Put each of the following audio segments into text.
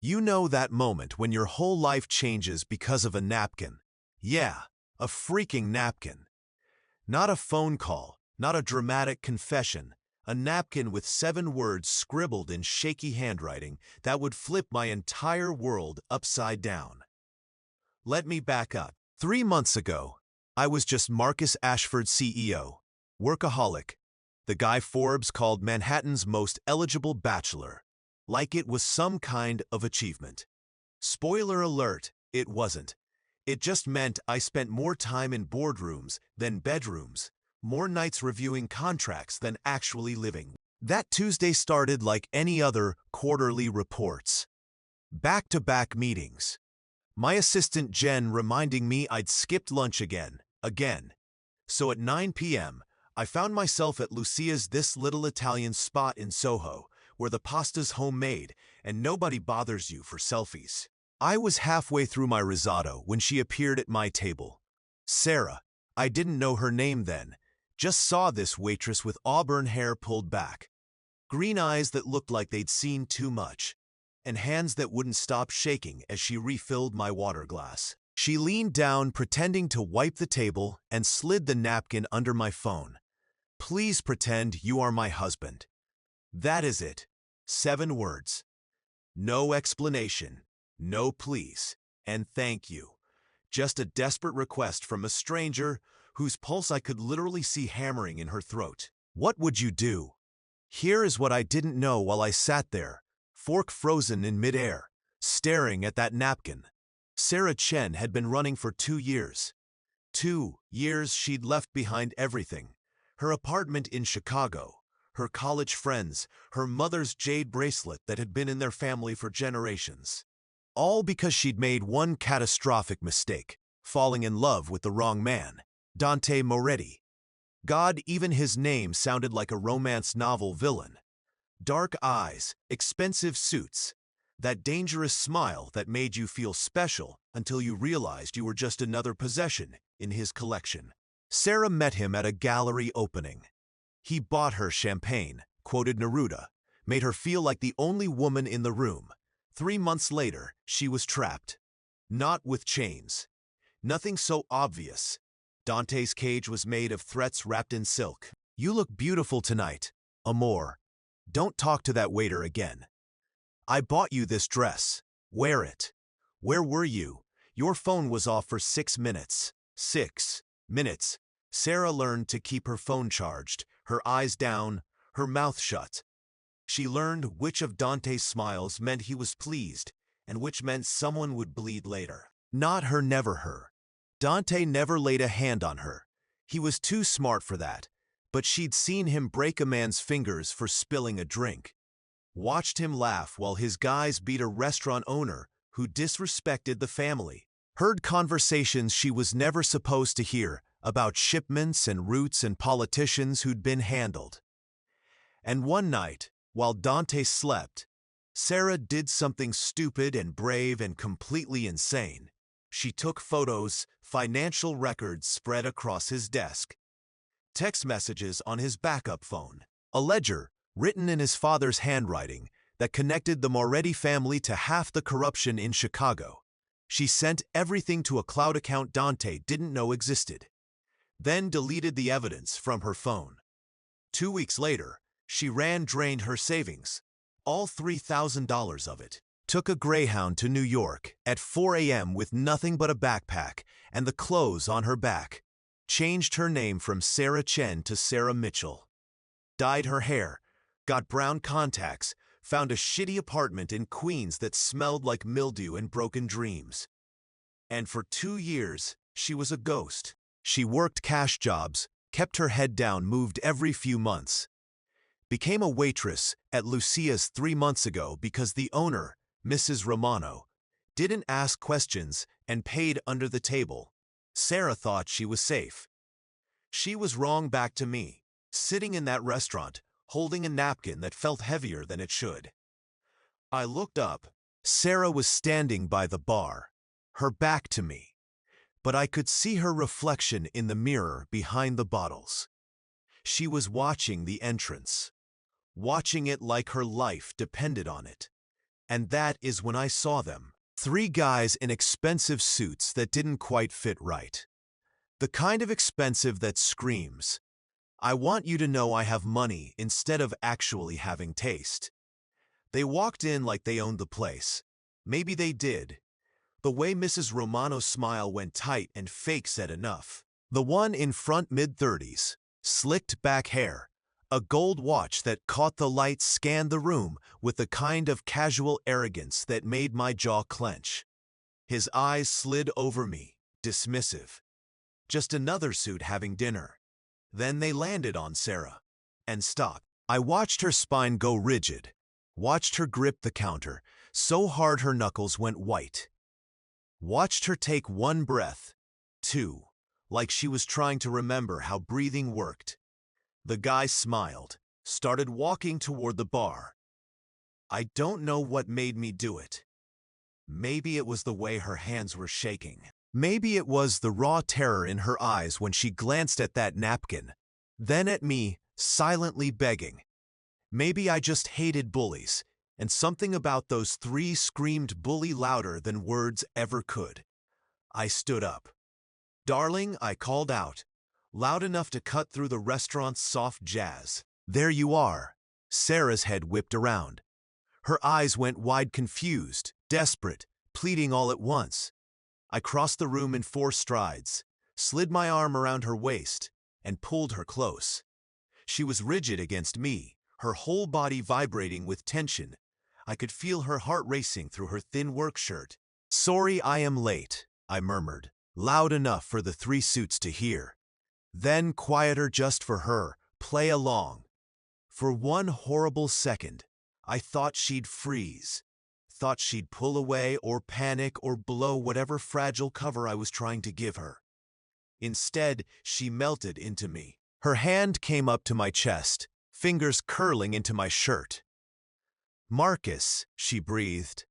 You know that moment when your whole life changes because of a napkin. Yeah, a freaking napkin. Not a phone call, not a dramatic confession. A napkin with 7 words scribbled in shaky handwriting that would flip my entire world upside down. Let me back up. 3 months ago, I was just Marcus Ashford, CEO, workaholic, the guy Forbes called Manhattan's most eligible bachelor, like it was some kind of achievement. Spoiler alert, it wasn't. It just meant I spent more time in boardrooms than bedrooms, more nights reviewing contracts than actually living. That Tuesday started like any other quarterly reports. Back-to-back meetings. My assistant Jen reminding me I'd skipped lunch again. So at 9 p.m., I found myself at Lucia's, this little Italian spot in Soho, where the pasta's homemade and nobody bothers you for selfies. I was halfway through my risotto when she appeared at my table. Sarah. I didn't know her name then. Just saw this waitress with auburn hair pulled back, green eyes that looked like they'd seen too much, and hands that wouldn't stop shaking as she refilled my water glass. She leaned down, pretending to wipe the table, and slid the napkin under my phone. Please pretend you are my husband. That is it. 7 words. No explanation, no please, and thank you. Just a desperate request from a stranger whose pulse I could literally see hammering in her throat. What would you do? Here is what I didn't know while I sat there, fork frozen in midair, staring at that napkin. Sarah Chen had been running for 2 years. 2 years she'd left behind everything. Her apartment in Chicago, her college friends, her mother's jade bracelet that had been in their family for generations. All because she'd made one catastrophic mistake, falling in love with the wrong man, Dante Moretti. God, even his name sounded like a romance novel villain. Dark eyes, expensive suits, that dangerous smile that made you feel special until you realized you were just another possession in his collection. Sarah met him at a gallery opening. He bought her champagne, quoted Neruda, made her feel like the only woman in the room. 3 months later, she was trapped. Not with chains. Nothing so obvious. Dante's cage was made of threats wrapped in silk. You look beautiful tonight, amor. Don't talk to that waiter again. I bought you this dress. Wear it. Where were you? Your phone was off for 6 minutes. 6 minutes. Sarah learned to keep her phone charged, her eyes down, her mouth shut. She learned which of Dante's smiles meant he was pleased, and which meant someone would bleed later. Not her, never her. Dante never laid a hand on her. He was too smart for that, but she'd seen him break a man's fingers for spilling a drink. Watched him laugh while his guys beat a restaurant owner who disrespected the family. Heard conversations she was never supposed to hear about shipments and routes and politicians who'd been handled. And one night, while Dante slept, Sarah did something stupid and brave and completely insane. She took photos, financial records spread across his desk, text messages on his backup phone, a ledger written in his father's handwriting that connected the Moretti family to half the corruption in Chicago. She sent everything to a cloud account Dante didn't know existed, then deleted the evidence from her phone. 2 weeks later, she drained her savings, all $3,000 of it. Took a Greyhound to New York at 4 a.m. with nothing but a backpack and the clothes on her back. Changed her name from Sarah Chen to Sarah Mitchell. Dyed her hair, got brown contacts, found a shitty apartment in Queens that smelled like mildew and broken dreams. And for 2 years, she was a ghost. She worked cash jobs, kept her head down, moved every few months. Became a waitress at Lucia's 3 months ago because the owner, Mrs. Romano, didn't ask questions and paid under the table. Sarah thought she was safe. She was wrong. Back to me, sitting in that restaurant, holding a napkin that felt heavier than it should. I looked up. Sarah was standing by the bar, her back to me, but I could see her reflection in the mirror behind the bottles. She was watching the entrance, watching it like her life depended on it. And that is when I saw them. Three guys in expensive suits that didn't quite fit right. The kind of expensive that screams, "I want you to know I have money," instead of actually having taste. They walked in like they owned the place. Maybe they did. The way Mrs. Romano's smile went tight and fake said enough. The one in front, mid-30s, slicked back hair, a gold watch that caught the light, scanned the room with a kind of casual arrogance that made my jaw clench. His eyes slid over me, dismissive. Just another suit having dinner. Then they landed on Sarah and stopped. I watched her spine go rigid, watched her grip the counter so hard her knuckles went white. Watched her take one breath, two, like she was trying to remember how breathing worked. The guy smiled, started walking toward the bar. I don't know what made me do it. Maybe it was the way her hands were shaking. Maybe it was the raw terror in her eyes when she glanced at that napkin, then at me, silently begging. Maybe I just hated bullies, and something about those three screamed bully louder than words ever could. I stood up. "Darling," I called out, loud enough to cut through the restaurant's soft jazz. "There you are." Sarah's head whipped around. Her eyes went wide, confused, desperate, pleading all at once. I crossed the room in 4 strides, slid my arm around her waist, and pulled her close. She was rigid against me, her whole body vibrating with tension. I could feel her heart racing through her thin work shirt. "Sorry I am late," I murmured, loud enough for the 3 suits to hear. Then quieter just for her, "Play along." For one horrible second, I thought she'd freeze. Thought she'd pull away or panic or blow whatever fragile cover I was trying to give her. Instead, she melted into me. Her hand came up to my chest, fingers curling into my shirt. "Marcus," she breathed,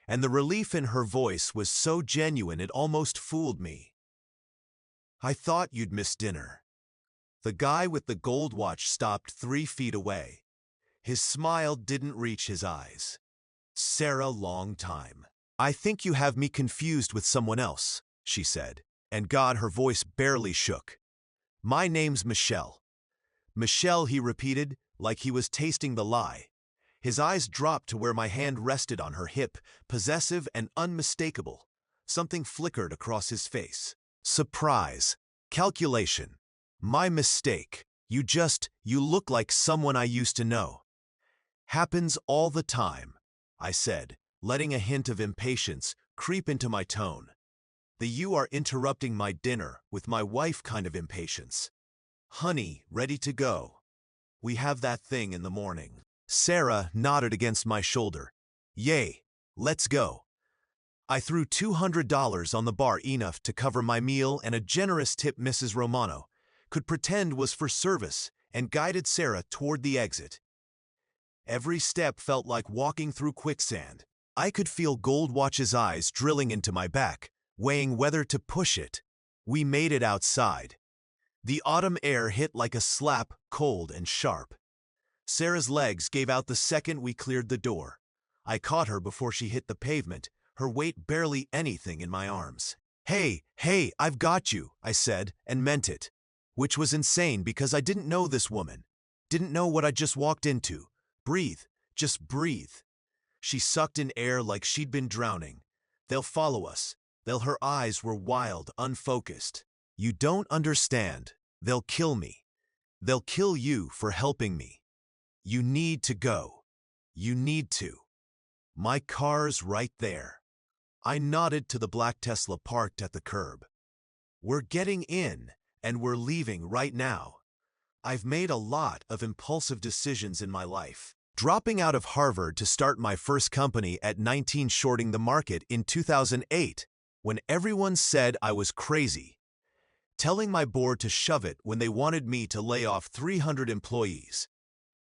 and the relief in her voice was so genuine it almost fooled me. "I thought you'd miss dinner." The guy with the gold watch stopped 3 feet away. His smile didn't reach his eyes. "Sarah, long time. I think you have me confused with someone else," she said, and God, her voice barely shook. "My name's Michelle." "Michelle," he repeated, like he was tasting the lie. His eyes dropped to where my hand rested on her hip, possessive and unmistakable. Something flickered across his face. Surprise. Calculation. "My mistake. You look like someone I used to know." "Happens all the time," I said, letting a hint of impatience creep into my tone. The "you are interrupting my dinner with my wife" kind of impatience. "Honey, ready to go. We have that thing in the morning." Sarah nodded against my shoulder. "Yay, let's go." I threw $200 on the bar, enough to cover my meal and a generous tip Mrs. Romano could pretend was for service, and guided Sarah toward the exit. Every step felt like walking through quicksand. I could feel Goldwatch's eyes drilling into my back, weighing whether to push it. We made it outside. The autumn air hit like a slap, cold and sharp. Sarah's legs gave out the second we cleared the door. I caught her before she hit the pavement, her weight barely anything in my arms. Hey, I've got you," I said, and meant it. Which was insane because I didn't know this woman. Didn't know what I just walked into. "Breathe, just breathe." She sucked in air like she'd been drowning. "They'll follow us." Her eyes were wild, unfocused. "You don't understand. They'll kill me. They'll kill you for helping me. You need to go. You need to. My car's right there." I nodded to the black Tesla parked at the curb. "We're getting in, and we're leaving right now." I've made a lot of impulsive decisions in my life. Dropping out of Harvard to start my first company at 19, shorting the market in 2008, when everyone said I was crazy. Telling my board to shove it when they wanted me to lay off 300 employees.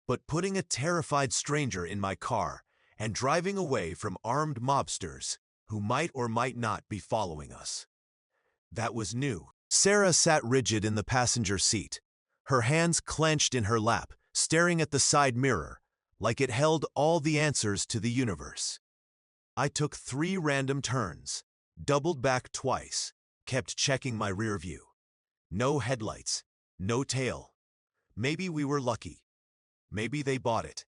But putting a terrified stranger in my car and driving away from armed mobsters who might or might not be following us. That was new. Sarah sat rigid in the passenger seat, her hands clenched in her lap, staring at the side mirror, like it held all the answers to the universe. I took 3 random turns, doubled back twice, kept checking my rear view. No headlights, no tail. Maybe we were lucky. Maybe they bought it.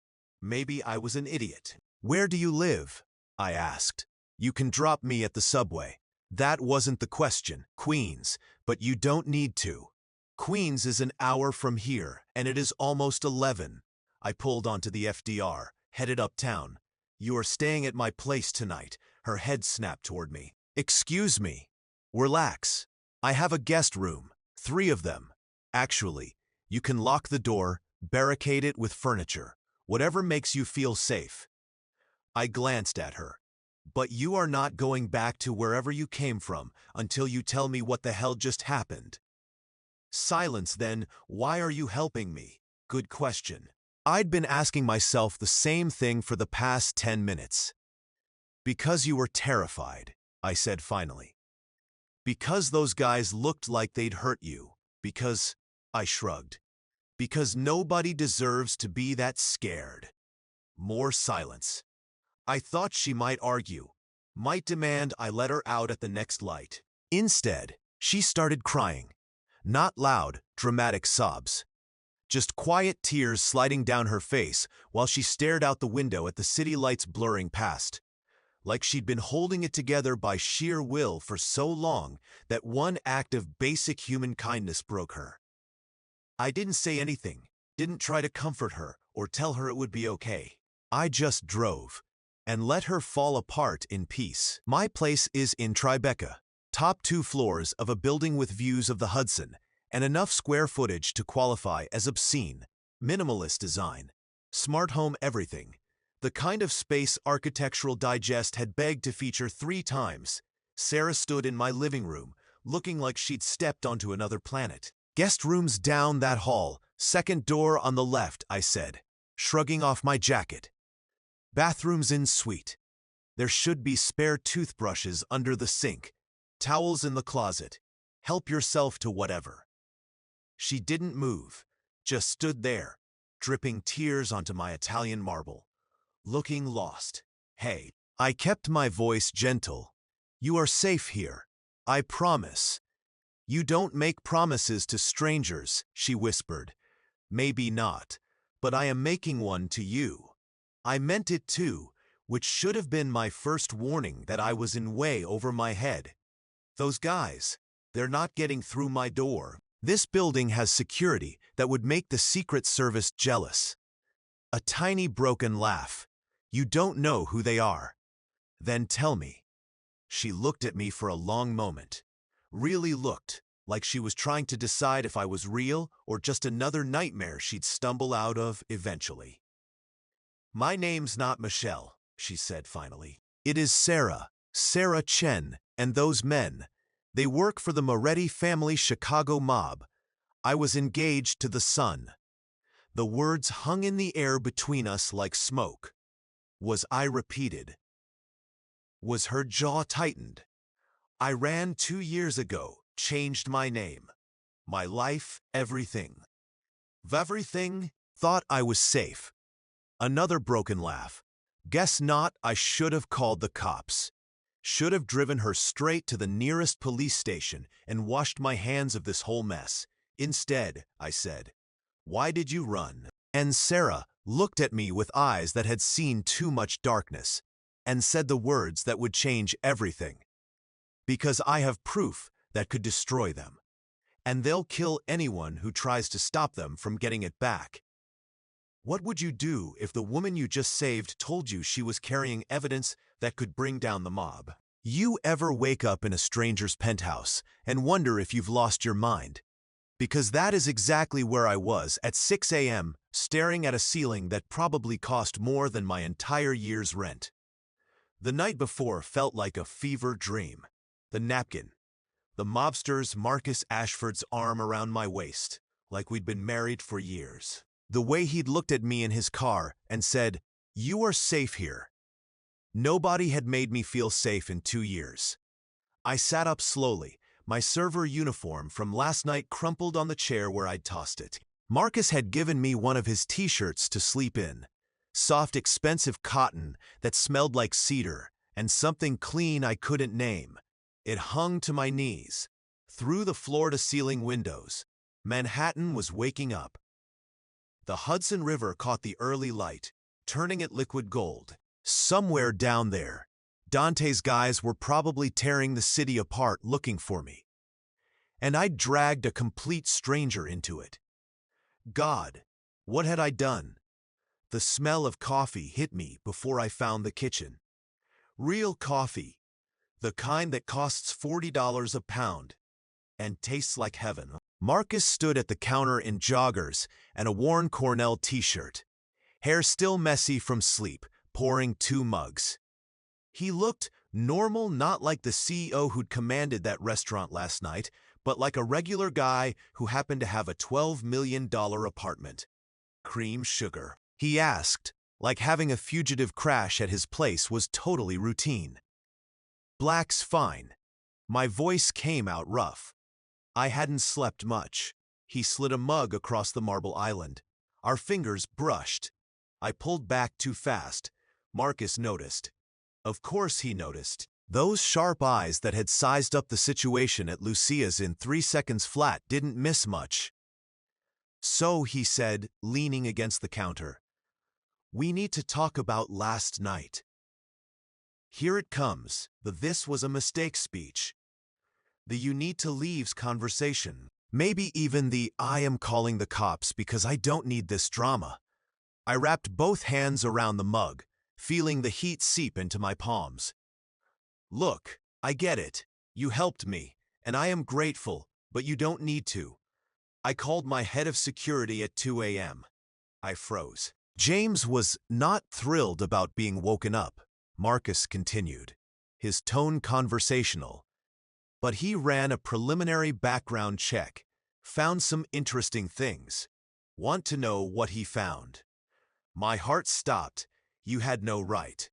Maybe I was an idiot. "Where do you live?" I asked. "You can drop me at the subway." That wasn't the question. "Queens, but you don't need to." "Queens is an hour from here, and it is almost 11. I pulled onto the FDR, headed uptown. "You are staying at my place tonight." Her head snapped toward me. "Excuse me." "Relax. I have a guest room. 3 of them. Actually, you can lock the door, barricade it with furniture. Whatever makes you feel safe." I glanced at her. "But you are not going back to wherever you came from until you tell me what the hell just happened." Silence. "Then why are you helping me?" Good question. I'd been asking myself the same thing for the past 10 minutes. "Because you were terrified," I said finally. "Because those guys looked like they'd hurt you. Because," I shrugged, "because nobody deserves to be that scared." More silence. I thought she might argue, might demand I let her out at the next light. Instead, she started crying. Not loud, dramatic sobs. Just quiet tears sliding down her face while she stared out the window at the city lights blurring past. Like she'd been holding it together by sheer will for so long that one act of basic human kindness broke her. I didn't say anything, didn't try to comfort her or tell her it would be okay. I just drove and let her fall apart in peace. My place is in Tribeca, top 2 floors of a building with views of the Hudson and enough square footage to qualify as obscene. Minimalist design. Smart home everything. The kind of space Architectural Digest had begged to feature 3 times. Sarah stood in my living room, looking like she'd stepped onto another planet. "Guest rooms down that hall, second door on the left," I said, shrugging off my jacket. "Bathrooms in suite. There should be spare toothbrushes under the sink, towels in the closet. Help yourself to whatever." She didn't move, just stood there, dripping tears onto my Italian marble, looking lost. "Hey," I kept my voice gentle. "You are safe here. I promise." "You don't make promises to strangers," she whispered. "Maybe not, but I am making one to you." I meant it too, which should have been my first warning that I was in way over my head. "Those guys, they're not getting through my door. This building has security that would make the Secret Service jealous." A tiny broken laugh. "You don't know who they are." "Then tell me." She looked at me for a long moment. Really looked, like she was trying to decide if I was real or just another nightmare she'd stumble out of eventually. "My name's not Michelle," she said finally. "It is Sarah, Sarah Chen, and those men. They work for the Moretti family Chicago mob. I was engaged to the son." The words hung in the air between us like smoke. Was I repeated? Was her jaw tightened? "I ran 2 years ago, changed my name. My life, everything." Everything? Thought I was safe. Another broken laugh. "Guess not. I should have called the cops. Should have driven her straight to the nearest police station and washed my hands of this whole mess. Instead," I said, "why did you run?" And Sarah looked at me with eyes that had seen too much darkness, and said the words that would change everything. "Because I have proof that could destroy them. And they'll kill anyone who tries to stop them from getting it back." What would you do if the woman you just saved told you she was carrying evidence that could bring down the mob? You ever wake up in a stranger's penthouse and wonder if you've lost your mind? Because that is exactly where I was at 6 a.m., staring at a ceiling that probably cost more than my entire year's rent. The night before felt like a fever dream. The napkin. The mobster's Marcus Ashford's arm around my waist, like we'd been married for years. The way he'd looked at me in his car and said, "You are safe here." Nobody had made me feel safe in 2 years. I sat up slowly, my server uniform from last night crumpled on the chair where I'd tossed it. Marcus had given me one of his t-shirts to sleep in. Soft, expensive cotton that smelled like cedar and something clean I couldn't name. It hung to my knees. Through the floor-to-ceiling windows, Manhattan was waking up. The Hudson River caught the early light, turning it liquid gold. Somewhere down there, Dante's guys were probably tearing the city apart looking for me. And I'd dragged a complete stranger into it. God, what had I done? The smell of coffee hit me before I found the kitchen. Real coffee, the kind that costs $40 a pound and tastes like heaven. Marcus stood at the counter in joggers and a worn Cornell t-shirt, hair still messy from sleep, pouring 2 mugs. He looked normal, not like the CEO who'd commanded that restaurant last night, but like a regular guy who happened to have a $12 million apartment. Cream sugar? He asked, like having a fugitive crash at his place was totally routine. Black's fine. My voice came out rough. I hadn't slept much. He slid a mug across the marble island. Our fingers brushed. I pulled back too fast. Marcus noticed. Of course he noticed. Those sharp eyes that had sized up the situation at Lucia's in 3 seconds flat didn't miss much. So, he said, leaning against the counter, we need to talk about last night. Here it comes, the "this was a mistake" speech. The "you need to leave's" conversation. Maybe even the "I am calling the cops because I don't need this drama." I wrapped both hands around the mug, feeling the heat seep into my palms. Look, I get it. You helped me, and I am grateful, but you don't need to. I called my head of security at 2 a.m. I froze. James was not thrilled about being woken up, Marcus continued, his tone conversational. But he ran a preliminary background check, found some interesting things. Want to know what he found? My heart stopped. You had no right.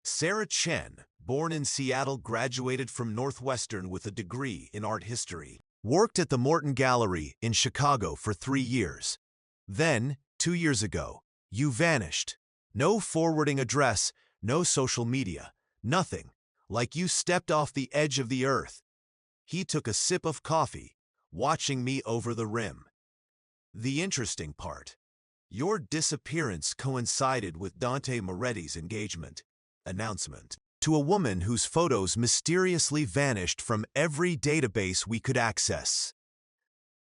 Sarah Chen, born in Seattle, graduated from Northwestern with a degree in art history. Worked at the Morton Gallery in Chicago for 3 years. Then, 2 years ago, you vanished. No forwarding address, no social media, nothing. Like you stepped off the edge of the earth. He took a sip of coffee, watching me over the rim. The interesting part. Your disappearance coincided with Dante Moretti's engagement announcement to a woman whose photos mysteriously vanished from every database we could access.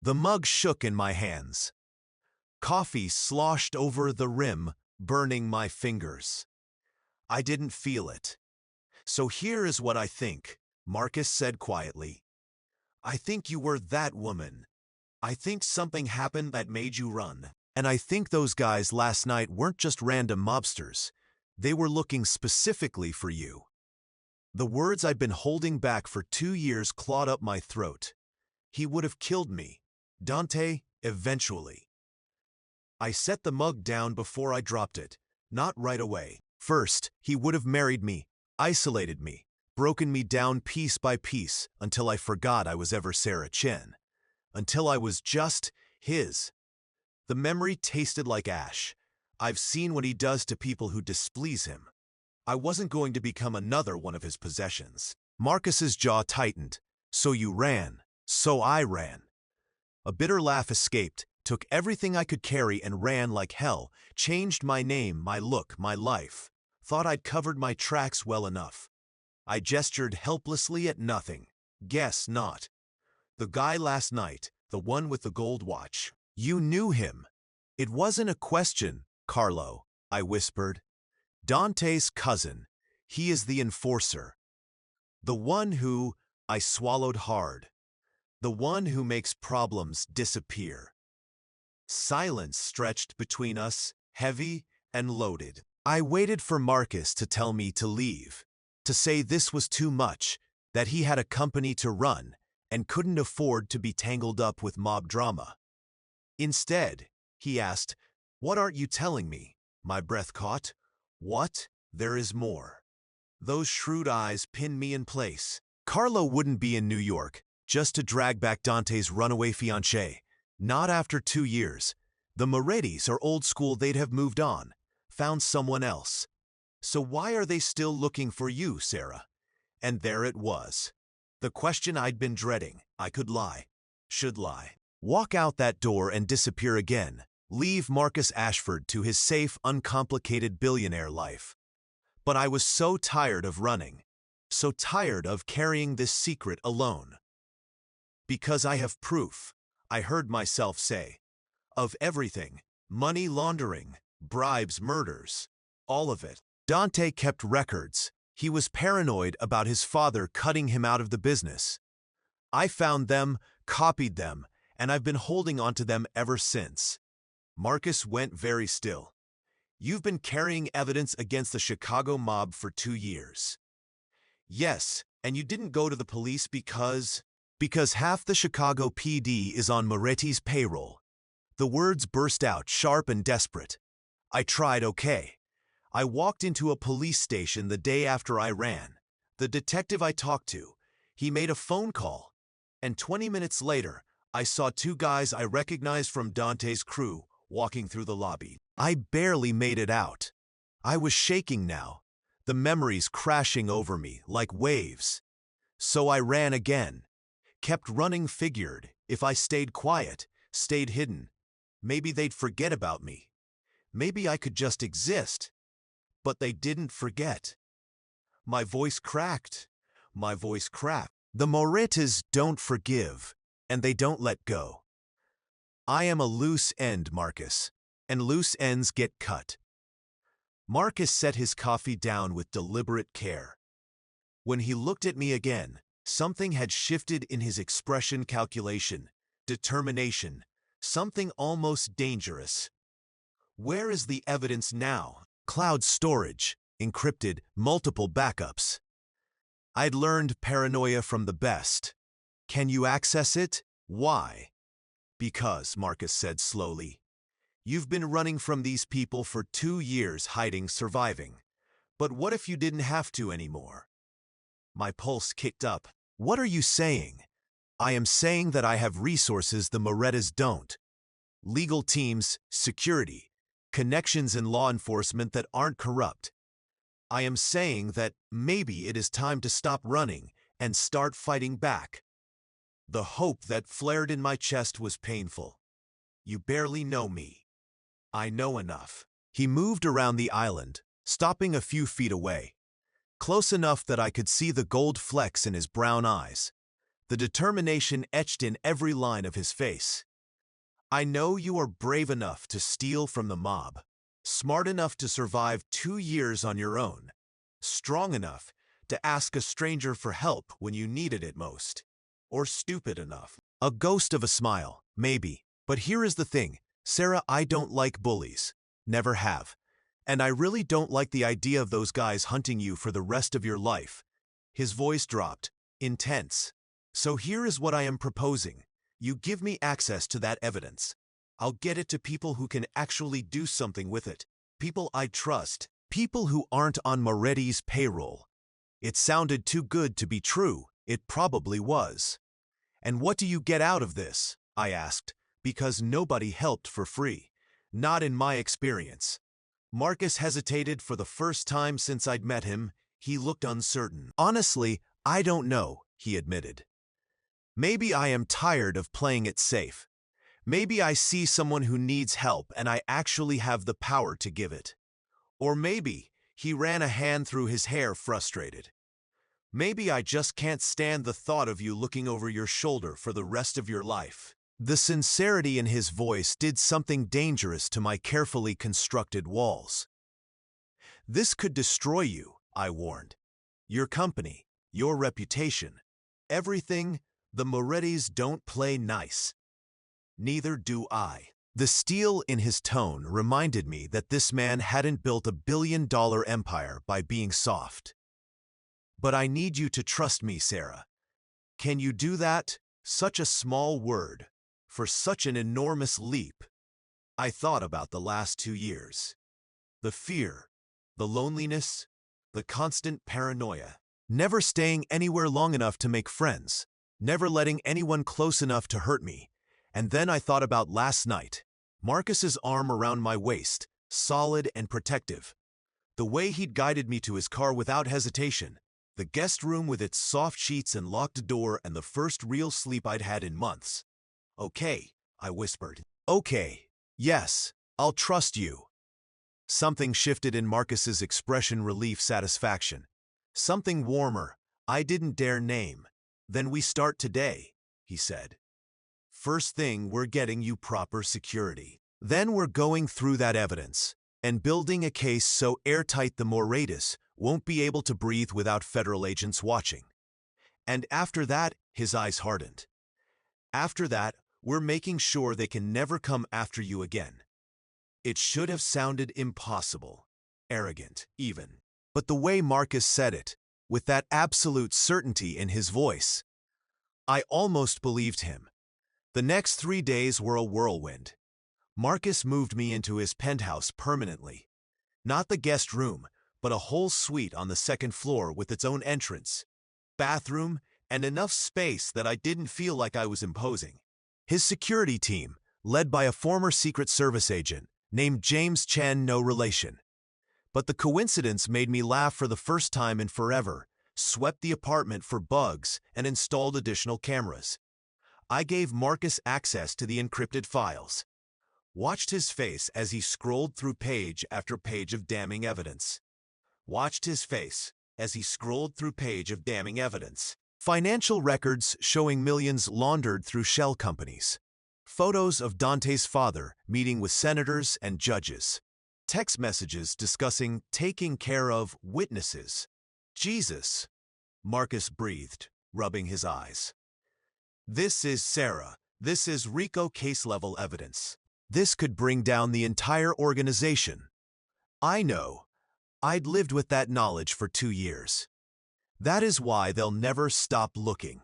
The mug shook in my hands. Coffee sloshed over the rim, burning my fingers. I didn't feel it. So here is what I think, Marcus said quietly. I think you were that woman. I think something happened that made you run. And I think those guys last night weren't just random mobsters. They were looking specifically for you. The words I'd been holding back for 2 years clawed up my throat. He would have killed me, Dante, eventually. I set the mug down before I dropped it, not right away. First, he would have married me, isolated me, broken me down piece by piece until I forgot I was ever Sarah Chen. Until I was just his. The memory tasted like ash. I've seen what he does to people who displease him. I wasn't going to become another one of his possessions. Marcus's jaw tightened. So you ran. So I ran. A bitter laugh escaped, took everything I could carry and ran like hell, changed my name, my look, my life. Thought I'd covered my tracks well enough. I gestured helplessly at nothing. Guess not. The guy last night, the one with the gold watch. You knew him. It wasn't a question, Carlo, I whispered. Dante's cousin. He is the enforcer. The one who, I swallowed hard. The one who makes problems disappear. Silence stretched between us, heavy and loaded. I waited for Marcus to tell me to leave, to say this was too much, that he had a company to run and couldn't afford to be tangled up with mob drama. Instead, he asked, "What aren't you telling me?" My breath caught. What? There is more. Those shrewd eyes pinned me in place. Carlo wouldn't be in New York, just to drag back Dante's runaway fiancée. Not after 2 years. The Morettis are old school, they'd have moved on, found someone else. So why are they still looking for you, Sarah? And there it was. The question I'd been dreading. I could lie. Should lie. Walk out that door and disappear again. Leave Marcus Ashford to his safe, uncomplicated billionaire life. But I was so tired of running. So tired of carrying this secret alone. Because I have proof, I heard myself say. Of everything. Money laundering, bribes, murders. All of it. Dante kept records. He was paranoid about his father cutting him out of the business. I found them, copied them, and I've been holding onto them ever since. Marcus went very still. You've been carrying evidence against the Chicago mob for 2 years. Yes, and you didn't go to the police because half the Chicago PD is on Moretti's payroll. The words burst out, sharp and desperate. I tried, okay. I walked into a police station the day after I ran. The detective I talked to, he made a phone call. And 20 minutes later, I saw 2 guys I recognized from Dante's crew walking through the lobby. I barely made it out. I was shaking now, the memories crashing over me like waves. So I ran again. Kept running, figured, if I stayed quiet, stayed hidden, maybe they'd forget about me. Maybe I could just exist. But they didn't forget. My voice cracked. My voice cracked. The Morettas don't forgive, and they don't let go. I am a loose end, Marcus, and loose ends get cut. Marcus set his coffee down with deliberate care. When he looked at me again, something had shifted in his expression, calculation, determination, something almost dangerous. Where is the evidence now? Cloud storage, encrypted, multiple backups. I'd learned paranoia from the best. Can you access it? Why? Because, Marcus said slowly. You've been running from these people for 2 years, hiding, surviving. But what if you didn't have to anymore? My pulse kicked up. What are you saying? I am saying that I have resources the Morettas don't. Legal teams, security, connections in law enforcement that aren't corrupt. I am saying that maybe it is time to stop running and start fighting back. The hope that flared in my chest was painful. You barely know me. I know enough. He moved around the island, stopping a few feet away. Close enough that I could see the gold flecks in his brown eyes, the determination etched in every line of his face. I know you are brave enough to steal from the mob, smart enough to survive 2 years on your own, strong enough to ask a stranger for help when you needed it most, or stupid enough. A ghost of a smile, maybe, but here is the thing, Sarah, I don't like bullies, never have. And I really don't like the idea of those guys hunting you for the rest of your life. His voice dropped, intense. So here is what I am proposing. You give me access to that evidence. I'll get it to people who can actually do something with it. People I trust. People who aren't on Moretti's payroll. It sounded too good to be true. It probably was. And what do you get out of this? I asked, because nobody helped for free. Not in my experience. Marcus hesitated for the first time since I'd met him. He looked uncertain. Honestly, I don't know, he admitted. Maybe I am tired of playing it safe. Maybe I see someone who needs help and I actually have the power to give it. Or maybe, he ran a hand through his hair, frustrated. Maybe I just can't stand the thought of you looking over your shoulder for the rest of your life. The sincerity in his voice did something dangerous to my carefully constructed walls. This could destroy you, I warned. Your company, your reputation, everything. The Morettis don't play nice. Neither do I. The steel in his tone reminded me that this man hadn't built a billion-dollar empire by being soft. But I need you to trust me, Sarah. Can you do that? Such a small word, for such an enormous leap. I thought about the last 2 years. The fear, the loneliness, the constant paranoia. Never staying anywhere long enough to make friends. Never letting anyone close enough to hurt me. And then I thought about last night. Marcus's arm around my waist, solid and protective. The way he'd guided me to his car without hesitation, the guest room with its soft sheets and locked door, and the first real sleep I'd had in months. "Okay," I whispered. "Okay, yes, I'll trust you." Something shifted in Marcus's expression, relief, satisfaction. Something warmer, I didn't dare name. "Then we start today," he said. "First thing, we're getting you proper security. Then we're going through that evidence and building a case so airtight the Waitress won't be able to breathe without federal agents watching. And after that," his eyes hardened, "after that, we're making sure they can never come after you again." It should have sounded impossible, arrogant, even. But the way Marcus said it, with that absolute certainty in his voice, I almost believed him. The next 3 days were a whirlwind. Marcus moved me into his penthouse permanently. Not the guest room, but a whole suite on the second floor with its own entrance, bathroom, and enough space that I didn't feel like I was imposing. His security team, led by a former Secret Service agent named James Chen, no relation. But the coincidence made me laugh for the first time in forever, swept the apartment for bugs, and installed additional cameras. I gave Marcus access to the encrypted files. Watched his face as he scrolled through page after page of damning evidence. Watched his face as he scrolled through page of damning evidence. Financial records showing millions laundered through shell companies. Photos of Dante's father meeting with senators and judges. Text messages discussing taking care of witnesses. "Jesus," Marcus breathed, rubbing his eyes. "This is Sarah. This is RICO case-level evidence. This could bring down the entire organization." I know. I'd lived with that knowledge for 2 years. That is why they'll never stop looking.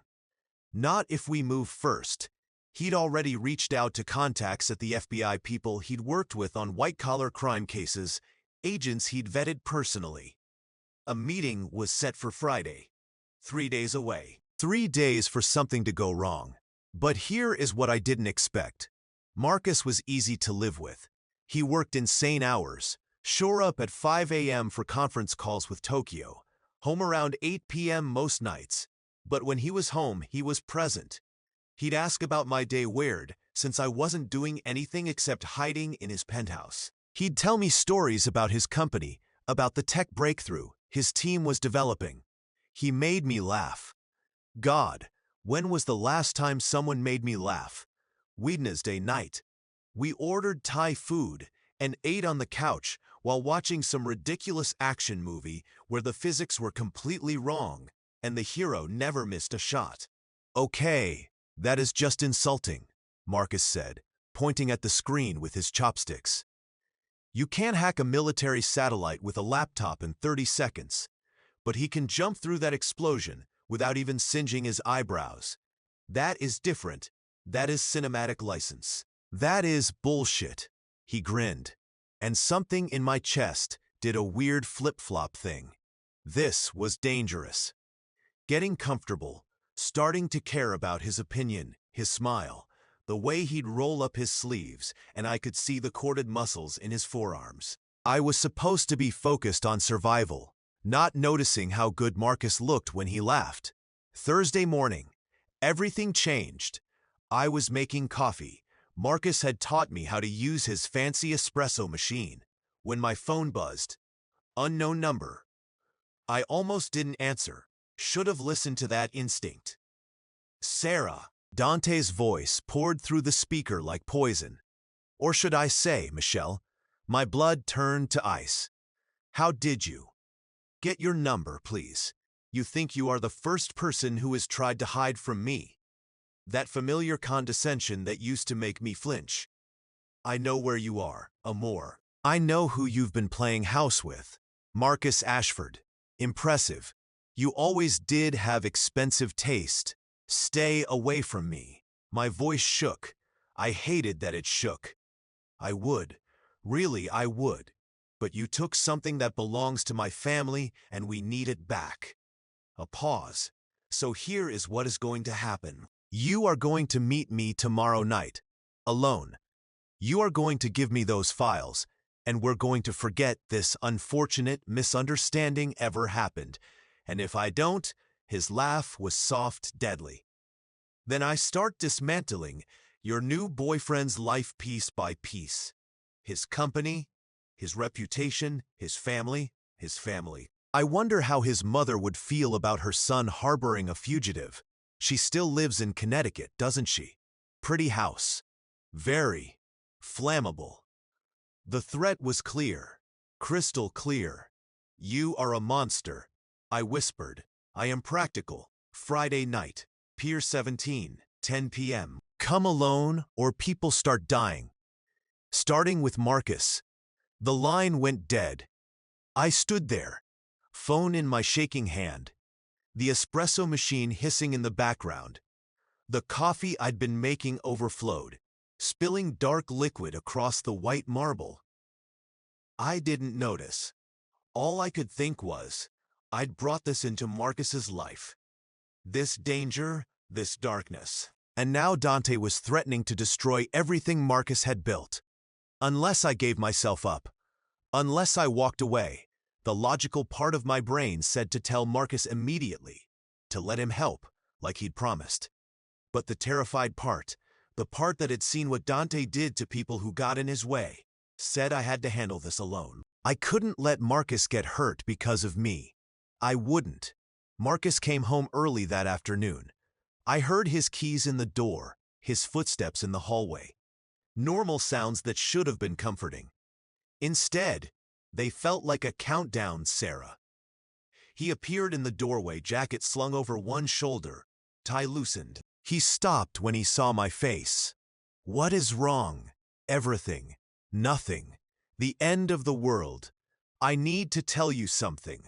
Not if we move first. He'd already reached out to contacts at the FBI, people he'd worked with on white-collar crime cases, agents he'd vetted personally. A meeting was set for Friday. 3 days away. 3 days for something to go wrong. But here is what I didn't expect. Marcus was easy to live with. He worked insane hours, shore up at 5 a.m. for conference calls with Tokyo, home around 8 p.m. most nights. But when he was home, he was present. He'd ask about my day, weird, since I wasn't doing anything except hiding in his penthouse. He'd tell me stories about his company, about the tech breakthrough his team was developing. He made me laugh. God, when was the last time someone made me laugh? Wednesday night. We ordered Thai food and ate on the couch while watching some ridiculous action movie where the physics were completely wrong and the hero never missed a shot. "Okay, that is just insulting," Marcus said, pointing at the screen with his chopsticks. "You can't hack a military satellite with a laptop in 30 seconds, but he can jump through that explosion without even singeing his eyebrows. That is different. That is cinematic license. That is bullshit." He grinned, and something in my chest did a weird flip-flop thing. This was dangerous. Getting comfortable, starting to care about his opinion, his smile, the way he'd roll up his sleeves, and I could see the corded muscles in his forearms. I was supposed to be focused on survival, not noticing how good Marcus looked when he laughed. Thursday morning, everything changed. I was making coffee. Marcus had taught me how to use his fancy espresso machine. When my phone buzzed, unknown number. I almost didn't answer. Should have listened to that instinct. "Sarah." Dante's voice poured through the speaker like poison. Or should I say, Michelle? My blood turned to ice. "How did you get your number, please? You think you are the first person who has tried to hide from me. That familiar condescension that used to make me flinch. I know where you are, amor. I know who you've been playing house with. Marcus Ashford. Impressive. You always did have expensive taste. Stay away from me." My voice shook. I hated that it shook. "I would. Really, I would. But you took something that belongs to my family, and we need it back." A pause. "So here is what is going to happen. You are going to meet me tomorrow night. Alone. You are going to give me those files, and we're going to forget this unfortunate misunderstanding ever happened. And if I don't, his laugh was soft, deadly. Then I start dismantling your new boyfriend's life piece by piece. His company, his reputation, his family. I wonder how his mother would feel about her son harboring a fugitive. She still lives in Connecticut, doesn't she? Pretty house. Very flammable. The threat was clear, crystal clear. You are a monster, I whispered. I am practical. Friday night, Pier 17, 10 p.m. Come alone or people start dying. Starting with Marcus. The line went dead. I stood there, phone in my shaking hand, the espresso machine hissing in the background. The coffee I'd been making overflowed, spilling dark liquid across the white marble. I didn't notice. All I could think was, I'd brought this into Marcus's life. This danger, this darkness. And now Dante was threatening to destroy everything Marcus had built. Unless I gave myself up. Unless I walked away. The logical part of my brain said to tell Marcus immediately, to let him help, like he'd promised. But the terrified part, the part that had seen what Dante did to people who got in his way, said I had to handle this alone. I couldn't let Marcus get hurt because of me. I wouldn't. Marcus came home early that afternoon. I heard his keys in the door, his footsteps in the hallway. Normal sounds that should have been comforting. Instead, they felt like a countdown, Sarah. He appeared in the doorway, jacket slung over one shoulder, tie loosened. He stopped when he saw my face. What is wrong? Everything. Nothing. The end of the world. I need to tell you something,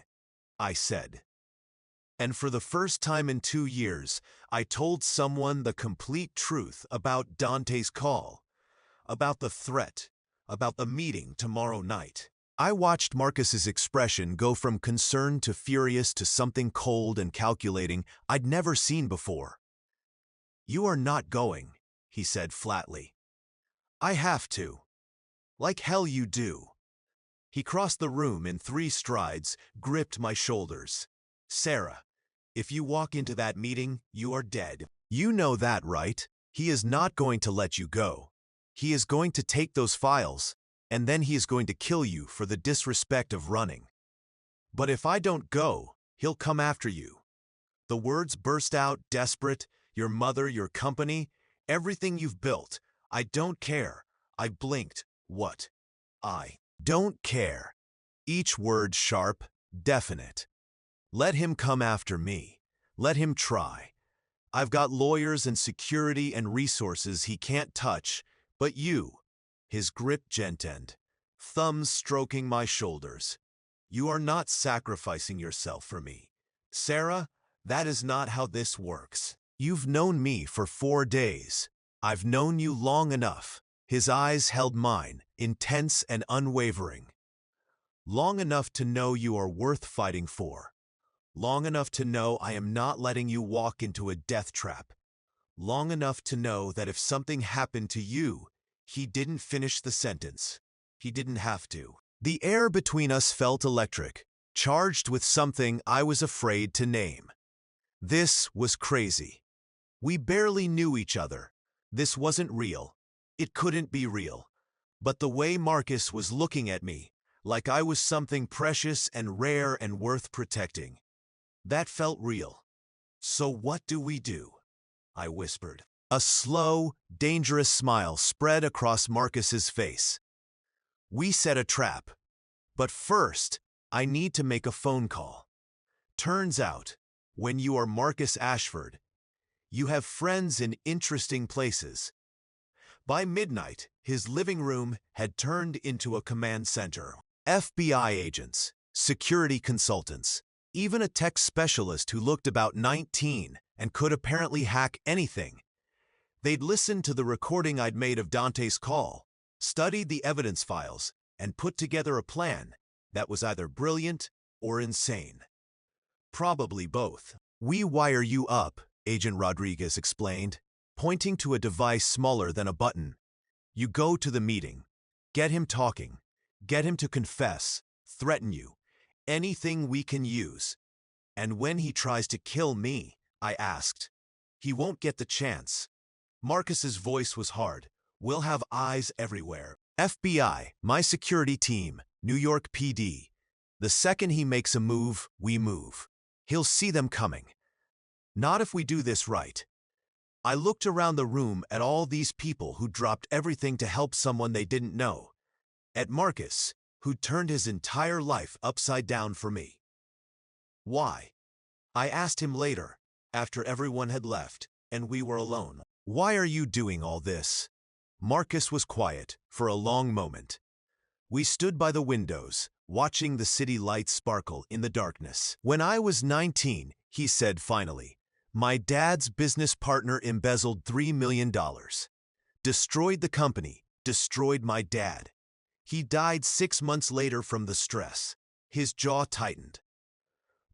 I said. And for the first time in 2 years, I told someone the complete truth about Dante's call, about the threat, about the meeting tomorrow night. I watched Marcus's expression go from concerned to furious to something cold and calculating I'd never seen before. You are not going, he said flatly. I have to. Like hell you do. He crossed the room in 3 strides, gripped my shoulders. Sarah, if you walk into that meeting, you are dead. You know that, right? He is not going to let you go. He is going to take those files, and then he is going to kill you for the disrespect of running. But if I don't go, he'll come after you. The words burst out, desperate. Your mother, your company, everything you've built. I don't care. I blinked. What? I don't care. Each word sharp, definite. Let him come after me. Let him try. I've got lawyers and security and resources he can't touch, but you. His grip gentened, thumbs stroking my shoulders. You are not sacrificing yourself for me. Sarah, that is not how this works. You've known me for 4 days. I've known you long enough. His eyes held mine, intense and unwavering. Long enough to know you are worth fighting for. Long enough to know I am not letting you walk into a death trap. Long enough to know that if something happened to you, he didn't finish the sentence. He didn't have to. The air between us felt electric, charged with something I was afraid to name. This was crazy. We barely knew each other. This wasn't real. It couldn't be real. But the way Marcus was looking at me, like I was something precious and rare and worth protecting, that felt real. So what do we do? I whispered. A slow, dangerous smile spread across Marcus's face. We set a trap. But first, I need to make a phone call. Turns out, when you are Marcus Ashford, you have friends in interesting places. By midnight, his living room had turned into a command center. FBI agents, security consultants, even a tech specialist who looked about 19 and could apparently hack anything. They'd listened to the recording I'd made of Dante's call, studied the evidence files, and put together a plan that was either brilliant or insane. Probably both. We wire you up, Agent Rodriguez explained, pointing to a device smaller than a button. You go to the meeting, get him talking, Get him to confess, threaten you, anything we can use. And when he tries to kill me, I asked, he won't get the chance. Marcus's voice was hard. We'll have eyes everywhere. FBI, my security team, New York PD. The second he makes a move, we move. He'll see them coming. Not if we do this right. I looked around the room at all these people who dropped everything to help someone they didn't know. At Marcus, who turned his entire life upside down for me. Why? I asked him later, after everyone had left, and we were alone. Why are you doing all this? Marcus was quiet for a long moment. We stood by the windows, watching the city lights sparkle in the darkness. When I was 19, he said finally, my dad's business partner embezzled $3 million. Destroyed the company, destroyed my dad. He died 6 months later from the stress. His jaw tightened.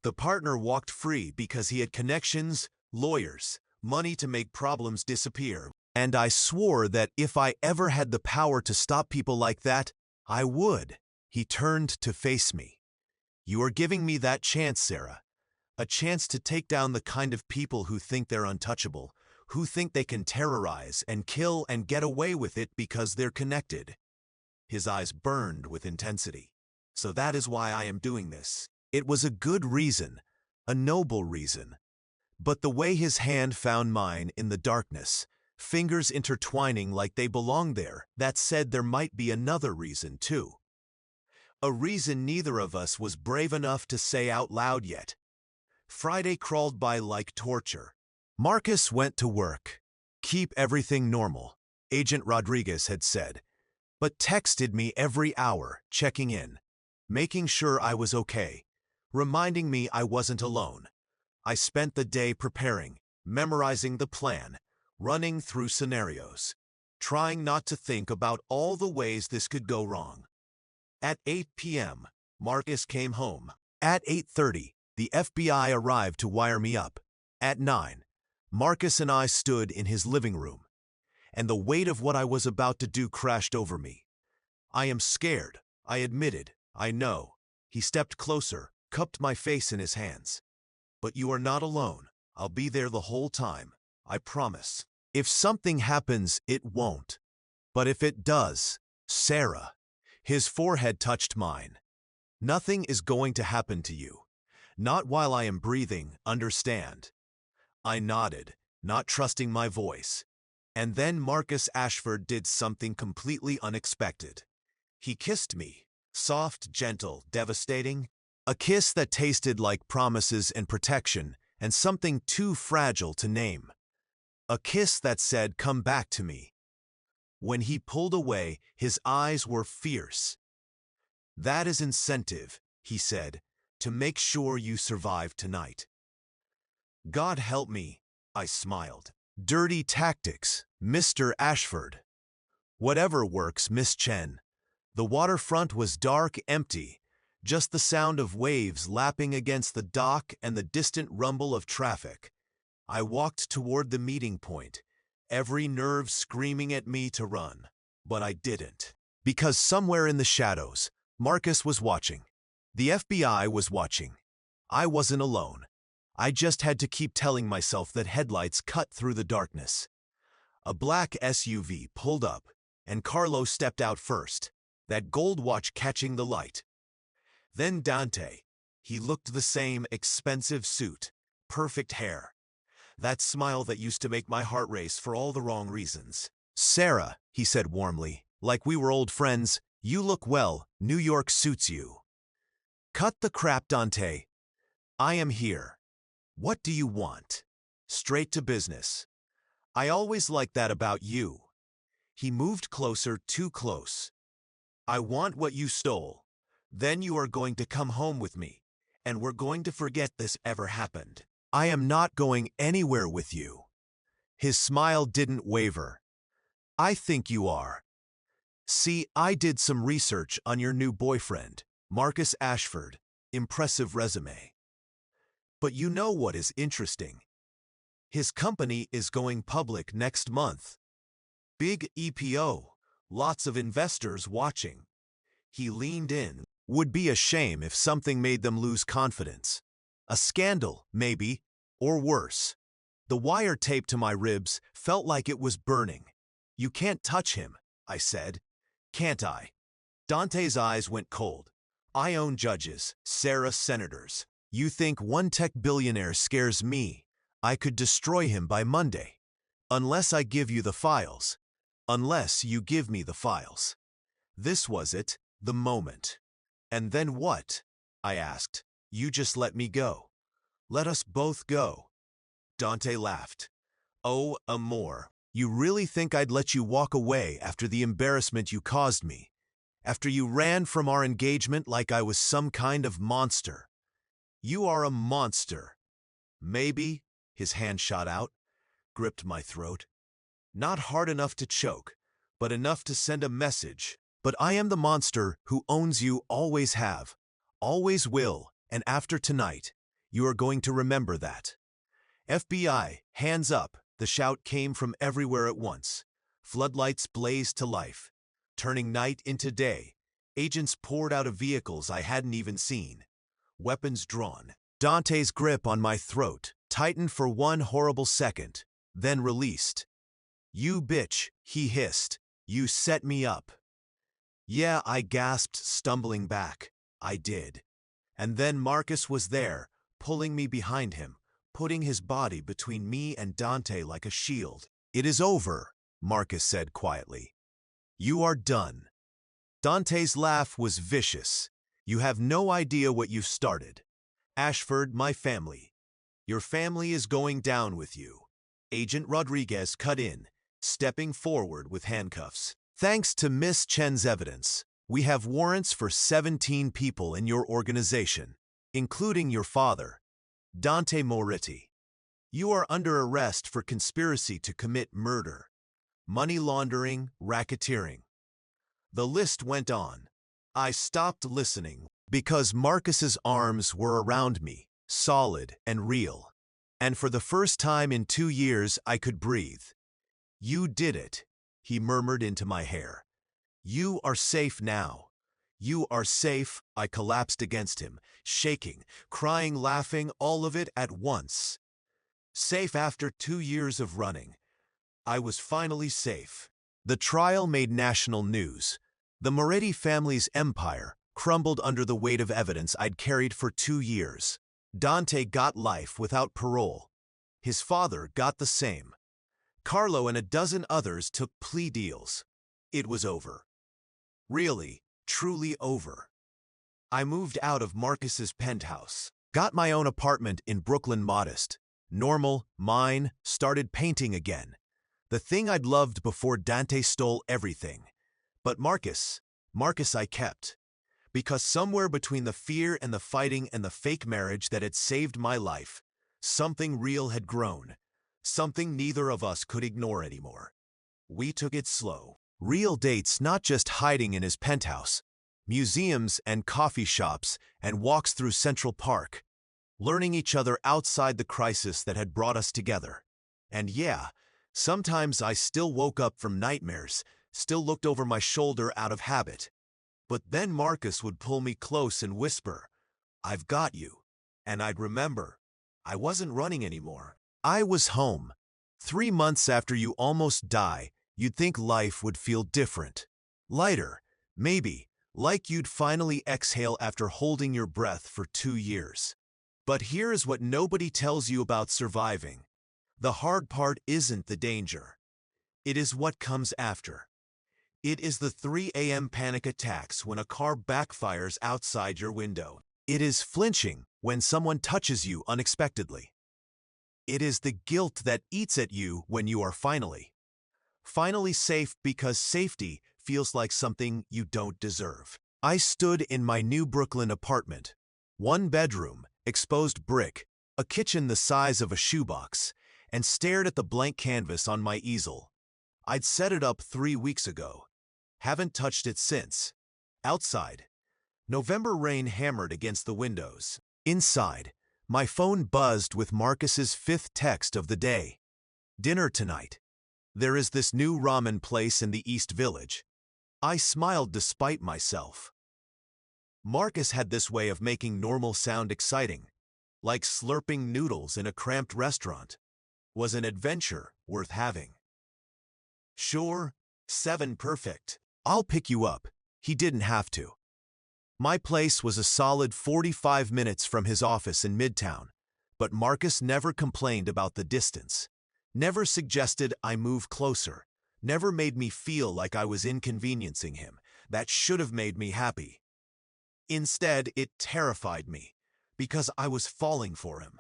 The partner walked free because he had connections, lawyers, money to make problems disappear. And I swore that if I ever had the power to stop people like that, I would. He turned to face me. You are giving me that chance, Sarah. A chance to take down the kind of people who think they're untouchable, who think they can terrorize and kill and get away with it because they're connected. His eyes burned with intensity. So that is why I am doing this. It was a good reason, a noble reason. But the way his hand found mine in the darkness, fingers intertwining like they belonged there, that said there might be another reason too. A reason neither of us was brave enough to say out loud yet. Friday crawled by like torture. Marcus went to work. Keep everything normal, Agent Rodriguez had said, but texted me every hour, checking in, making sure I was okay, reminding me I wasn't alone. I spent the day preparing, memorizing the plan, running through scenarios, trying not to think about all the ways this could go wrong. At 8 p.m., Marcus came home. At 8:30, the FBI arrived to wire me up. At 9, Marcus and I stood in his living room, and the weight of what I was about to do crashed over me. I am scared, I admitted. I know. He stepped closer, cupped my face in his hands. But you are not alone. I'll be there the whole time. I promise. If something happens, it won't. But if it does, Sarah. His forehead touched mine. Nothing is going to happen to you. Not while I am breathing, understand? I nodded, not trusting my voice. And then Marcus Ashford did something completely unexpected. He kissed me, soft, gentle, devastating. A kiss that tasted like promises and protection and something too fragile to name. A kiss that said, come back to me. When he pulled away, his eyes were fierce. That is incentive, he said, to make sure you survive tonight. God help me, I smiled. Dirty tactics, Mr. Ashford. Whatever works, Miss Chen. The waterfront was dark, empty, just the sound of waves lapping against the dock and the distant rumble of traffic. I walked toward the meeting point, every nerve screaming at me to run. But I didn't. Because somewhere in the shadows, Marcus was watching. The FBI was watching. I wasn't alone. I just had to keep telling myself that headlights cut through the darkness. A black SUV pulled up, and Carlo stepped out first, that gold watch catching the light. Then Dante. He looked the same, expensive suit, perfect hair. That smile that used to make my heart race for all the wrong reasons. Sarah, he said warmly, like we were old friends, you look well, New York suits you. Cut the crap, Dante. I am here. What do you want? Straight to business. I always liked that about you. He moved closer, too close. I want what you stole. Then you are going to come home with me, and we're going to forget this ever happened. I am not going anywhere with you. His smile didn't waver. I think you are. See, I did some research on your new boyfriend, Marcus Ashford. Impressive resume. But you know what is interesting? His company is going public next month. Big EPO, lots of investors watching. He leaned in. Would be a shame if something made them lose confidence. A scandal, maybe, or worse. The wire taped to my ribs felt like it was burning. You can't touch him, I said. Can't I? Dante's eyes went cold. I own judges, Sarah senators. You think one tech billionaire scares me? I could destroy him by Monday. Unless I give you the files. Unless you give me the files. This was it, the moment. And then what? I asked. You just let me go. Let us both go. Dante laughed. Oh, amor, you really think I'd let you walk away after the embarrassment you caused me? After you ran from our engagement like I was some kind of monster? You are a monster. Maybe, his hand shot out, gripped my throat. Not hard enough to choke, but enough to send a message. But I am the monster who owns you, always have, always will, and after tonight, you are going to remember that. FBI, hands up, the shout came from everywhere at once. Floodlights blazed to life. Turning night into day, agents poured out of vehicles I hadn't even seen. Weapons drawn. Dante's grip on my throat tightened for one horrible second, then released. You bitch, he hissed. You set me up. Yeah, I gasped, stumbling back. I did. And then Marcus was there, pulling me behind him, putting his body between me and Dante like a shield. It is over, Marcus said quietly. You are done. Dante's laugh was vicious. You have no idea what you've started. Ashford, my family. Your family is going down with you. Agent Rodriguez cut in, stepping forward with handcuffs. Thanks to Miss Chen's evidence, we have warrants for 17 people in your organization, including your father, Dante Moretti. You are under arrest for conspiracy to commit murder, money laundering, racketeering. The list went on. I stopped listening because Marcus's arms were around me, solid and real. And for the first time in 2 years, I could breathe. You did it, he murmured into my hair. You are safe now. You are safe. I collapsed against him, shaking, crying, laughing, all of it at once. Safe after 2 years of running. I was finally safe. The trial made national news. The Moretti family's empire crumbled under the weight of evidence I'd carried for 2 years. Dante got life without parole. His father got the same. Carlo and a dozen others took plea deals. It was over. Really, truly over. I moved out of Marcus's penthouse, got my own apartment in Brooklyn, modest, normal, mine, started painting again. The thing I'd loved before Dante stole everything. But Marcus I kept. Because somewhere between the fear and the fighting and the fake marriage that had saved my life, something real had grown. Something neither of us could ignore anymore. We took it slow. Real dates, not just hiding in his penthouse. Museums and coffee shops and walks through Central Park. Learning each other outside the crisis that had brought us together. And yeah, sometimes I still woke up from nightmares, still looked over my shoulder out of habit. But then Marcus would pull me close and whisper, I've got you. And I'd remember. I wasn't running anymore. I was home. 3 months after you almost die, you'd think life would feel different. Lighter, maybe, like you'd finally exhale after holding your breath for 2 years. But here's what nobody tells you about surviving. The hard part isn't the danger. It is what comes after. It is the 3 a.m. panic attacks when a car backfires outside your window. It is flinching when someone touches you unexpectedly. It is the guilt that eats at you when you are finally safe, because safety feels like something you don't deserve. I stood in my new Brooklyn apartment. 1 bedroom, exposed brick, a kitchen the size of a shoebox, and stared at the blank canvas on my easel. I'd set it up 3 weeks ago. Haven't touched it since. Outside, November rain hammered against the windows. Inside, my phone buzzed with Marcus's 5th text of the day. Dinner tonight. There is this new ramen place in the East Village. I smiled despite myself. Marcus had this way of making normal sound exciting, like slurping noodles in a cramped restaurant was an adventure worth having. Sure, 7 perfect. I'll pick you up. He didn't have to. My place was a solid 45 minutes from his office in Midtown, but Marcus never complained about the distance, never suggested I move closer, never made me feel like I was inconveniencing him. That should have made me happy. Instead, it terrified me, because I was falling for him.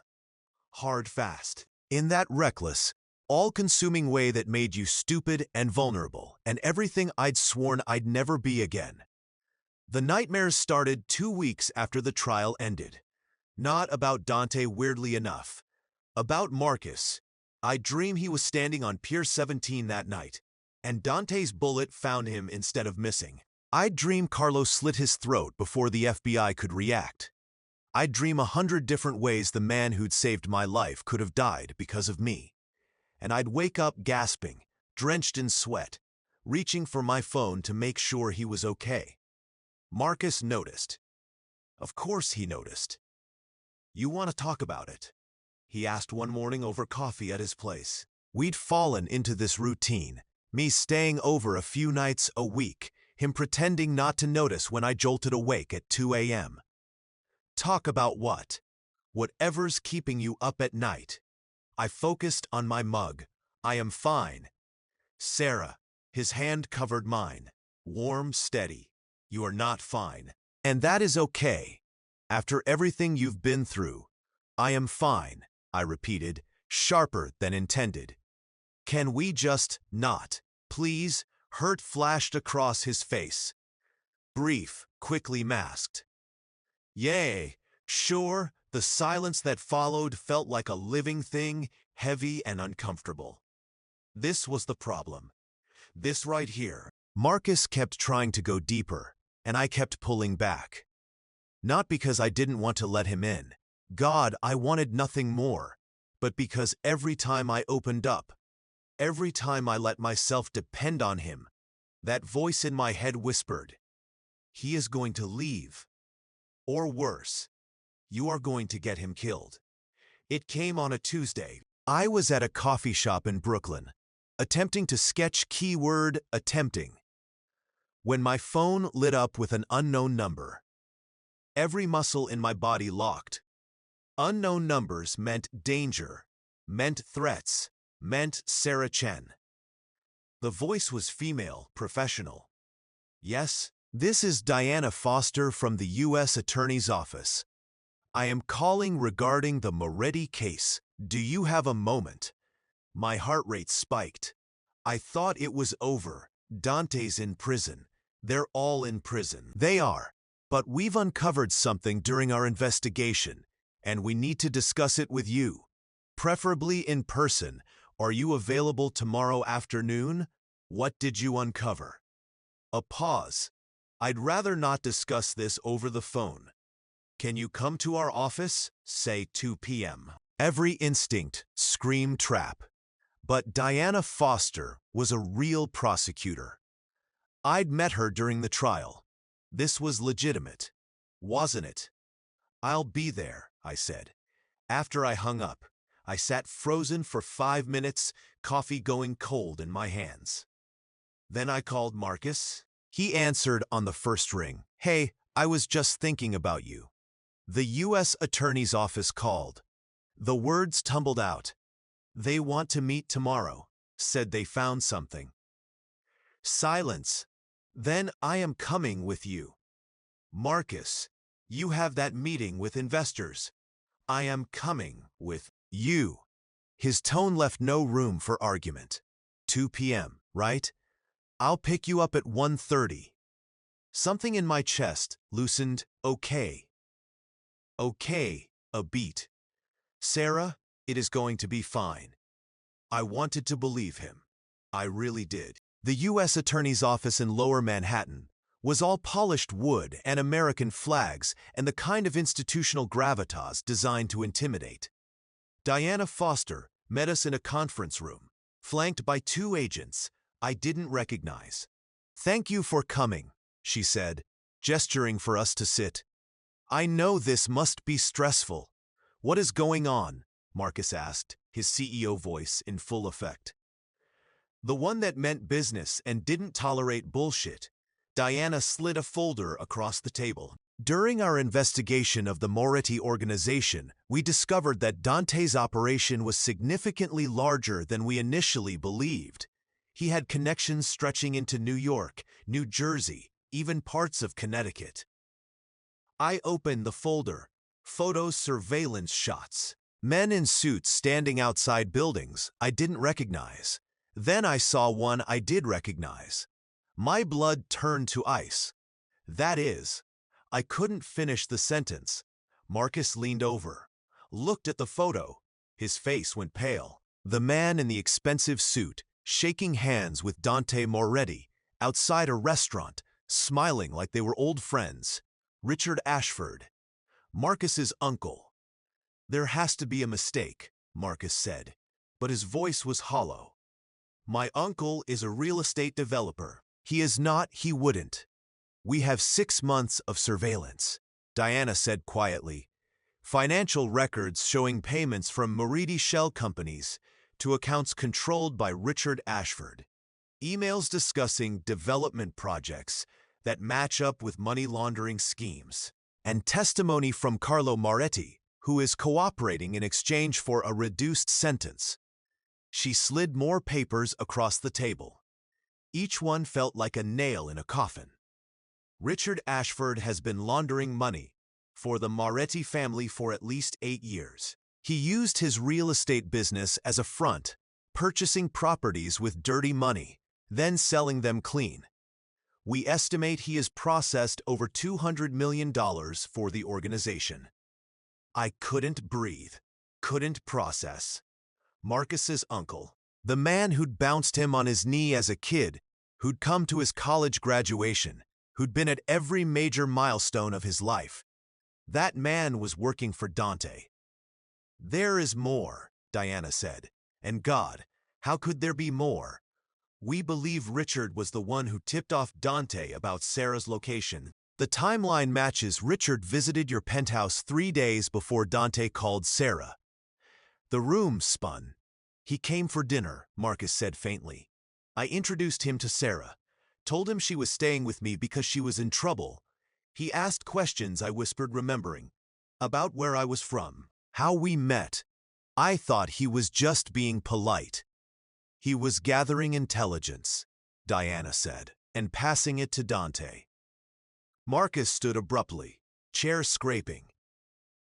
Hard fast. In that reckless, all-consuming way that made you stupid and vulnerable, and everything I'd sworn I'd never be again. The nightmares started 2 weeks after the trial ended. Not about Dante, weirdly enough. About Marcus. I'd dream he was standing on Pier 17 that night, and Dante's bullet found him instead of missing. I'd dream Carlos slit his throat before the FBI could react. I'd dream 100 different ways the man who'd saved my life could have died because of me. And I'd wake up gasping, drenched in sweat, reaching for my phone to make sure he was okay. Marcus noticed. Of course he noticed. "You want to talk about it?" he asked one morning over coffee at his place. We'd fallen into this routine, me staying over a few nights a week, him pretending not to notice when I jolted awake at 2 a.m. Talk about what? Whatever's keeping you up at night. I focused on my mug. I am fine. Sarah, his hand covered mine. Warm, steady. You are not fine. And that is okay. After everything you've been through, I am fine, I repeated, sharper than intended. Can we just not, please? Hurt flashed across his face. Brief, quickly masked. Yay, sure. The silence that followed felt like a living thing, heavy and uncomfortable. This was the problem. This right here. Marcus kept trying to go deeper, and I kept pulling back. Not because I didn't want to let him in. God, I wanted nothing more. But because every time I opened up, every time I let myself depend on him, that voice in my head whispered, "He is going to leave. Or worse, you are going to get him killed." It came on a Tuesday. I was at a coffee shop in Brooklyn, attempting to sketch keyword attempting, when my phone lit up with an unknown number. Every muscle in my body locked. Unknown numbers meant danger, meant threats, meant Sarah Chen. The voice was female, professional. "Yes, this is Diana Foster from the U.S. Attorney's Office. I am calling regarding the Moretti case. Do you have a moment?" My heart rate spiked. I thought it was over. Dante's in prison. They're all in prison. They are. But we've uncovered something during our investigation, and we need to discuss it with you. Preferably in person. Are you available tomorrow afternoon? What did you uncover? A pause. I'd rather not discuss this over the phone. Can you come to our office? Say 2 p.m. Every instinct screamed trap. But Diana Foster was a real prosecutor. I'd met her during the trial. This was legitimate, wasn't it? "I'll be there," I said. After I hung up, I sat frozen for 5 minutes, coffee going cold in my hands. Then I called Marcus. He answered on the first ring. "Hey, I was just thinking about you." The U.S. Attorney's Office called. The words tumbled out. "They want to meet tomorrow," said they found something. Silence. "Then I am coming with you." "Marcus, you have that meeting with investors." "I am coming with you." His tone left no room for argument. 2 p.m., right? "I'll pick you up at 1:30. Something in my chest loosened. Okay. Okay, a beat. "Sarah, it is going to be fine." I wanted to believe him. I really did. The U.S. Attorney's Office in Lower Manhattan was all polished wood and American flags and the kind of institutional gravitas designed to intimidate. Diana Foster met us in a conference room, flanked by 2 agents I didn't recognize. "Thank you for coming," she said, gesturing for us to sit. "I know this must be stressful. What is going on?" Marcus asked, his CEO voice in full effect. The one that meant business and didn't tolerate bullshit. Diana slid a folder across the table. "During our investigation of the Moretti organization, we discovered that Dante's operation was significantly larger than we initially believed. He had connections stretching into New York, New Jersey, even parts of Connecticut." I opened the folder. Photos, surveillance shots. Men in suits standing outside buildings I didn't recognize. Then I saw one I did recognize. My blood turned to ice. That is, I couldn't finish the sentence. Marcus leaned over, looked at the photo. His face went pale. The man in the expensive suit, shaking hands with Dante Moretti, outside a restaurant, smiling like they were old friends. Richard Ashford, Marcus's uncle. "There has to be a mistake," Marcus said, but his voice was hollow. "My uncle is a real estate developer. He is not, he wouldn't. We have 6 months of surveillance," Diana said quietly. "Financial records showing payments from Moretti shell companies to accounts controlled by Richard Ashford. Emails discussing development projects that match up with money laundering schemes. And testimony from Carlo Moretti, who is cooperating in exchange for a reduced sentence." She slid more papers across the table. Each one felt like a nail in a coffin. "Richard Ashford has been laundering money for the Moretti family for at least 8 years. He used his real estate business as a front, purchasing properties with dirty money, then selling them clean. We estimate he has processed over $200 million for the organization." I couldn't breathe, couldn't process. Marcus's uncle, the man who'd bounced him on his knee as a kid, who'd come to his college graduation, who'd been at every major milestone of his life. That man was working for Dante. "There is more," Diana said. "And God, how could there be more? We believe Richard was the one who tipped off Dante about Sarah's location. The timeline matches. Richard visited your penthouse 3 days before Dante called Sarah. The room spun. He came for dinner," Marcus said faintly. "I introduced him to Sarah, told him she was staying with me because she was in trouble. He asked questions," I whispered, remembering, "about where I was from, how we met. I thought he was just being polite." "He was gathering intelligence," Diana said, "and passing it to Dante." Marcus stood abruptly, chair scraping.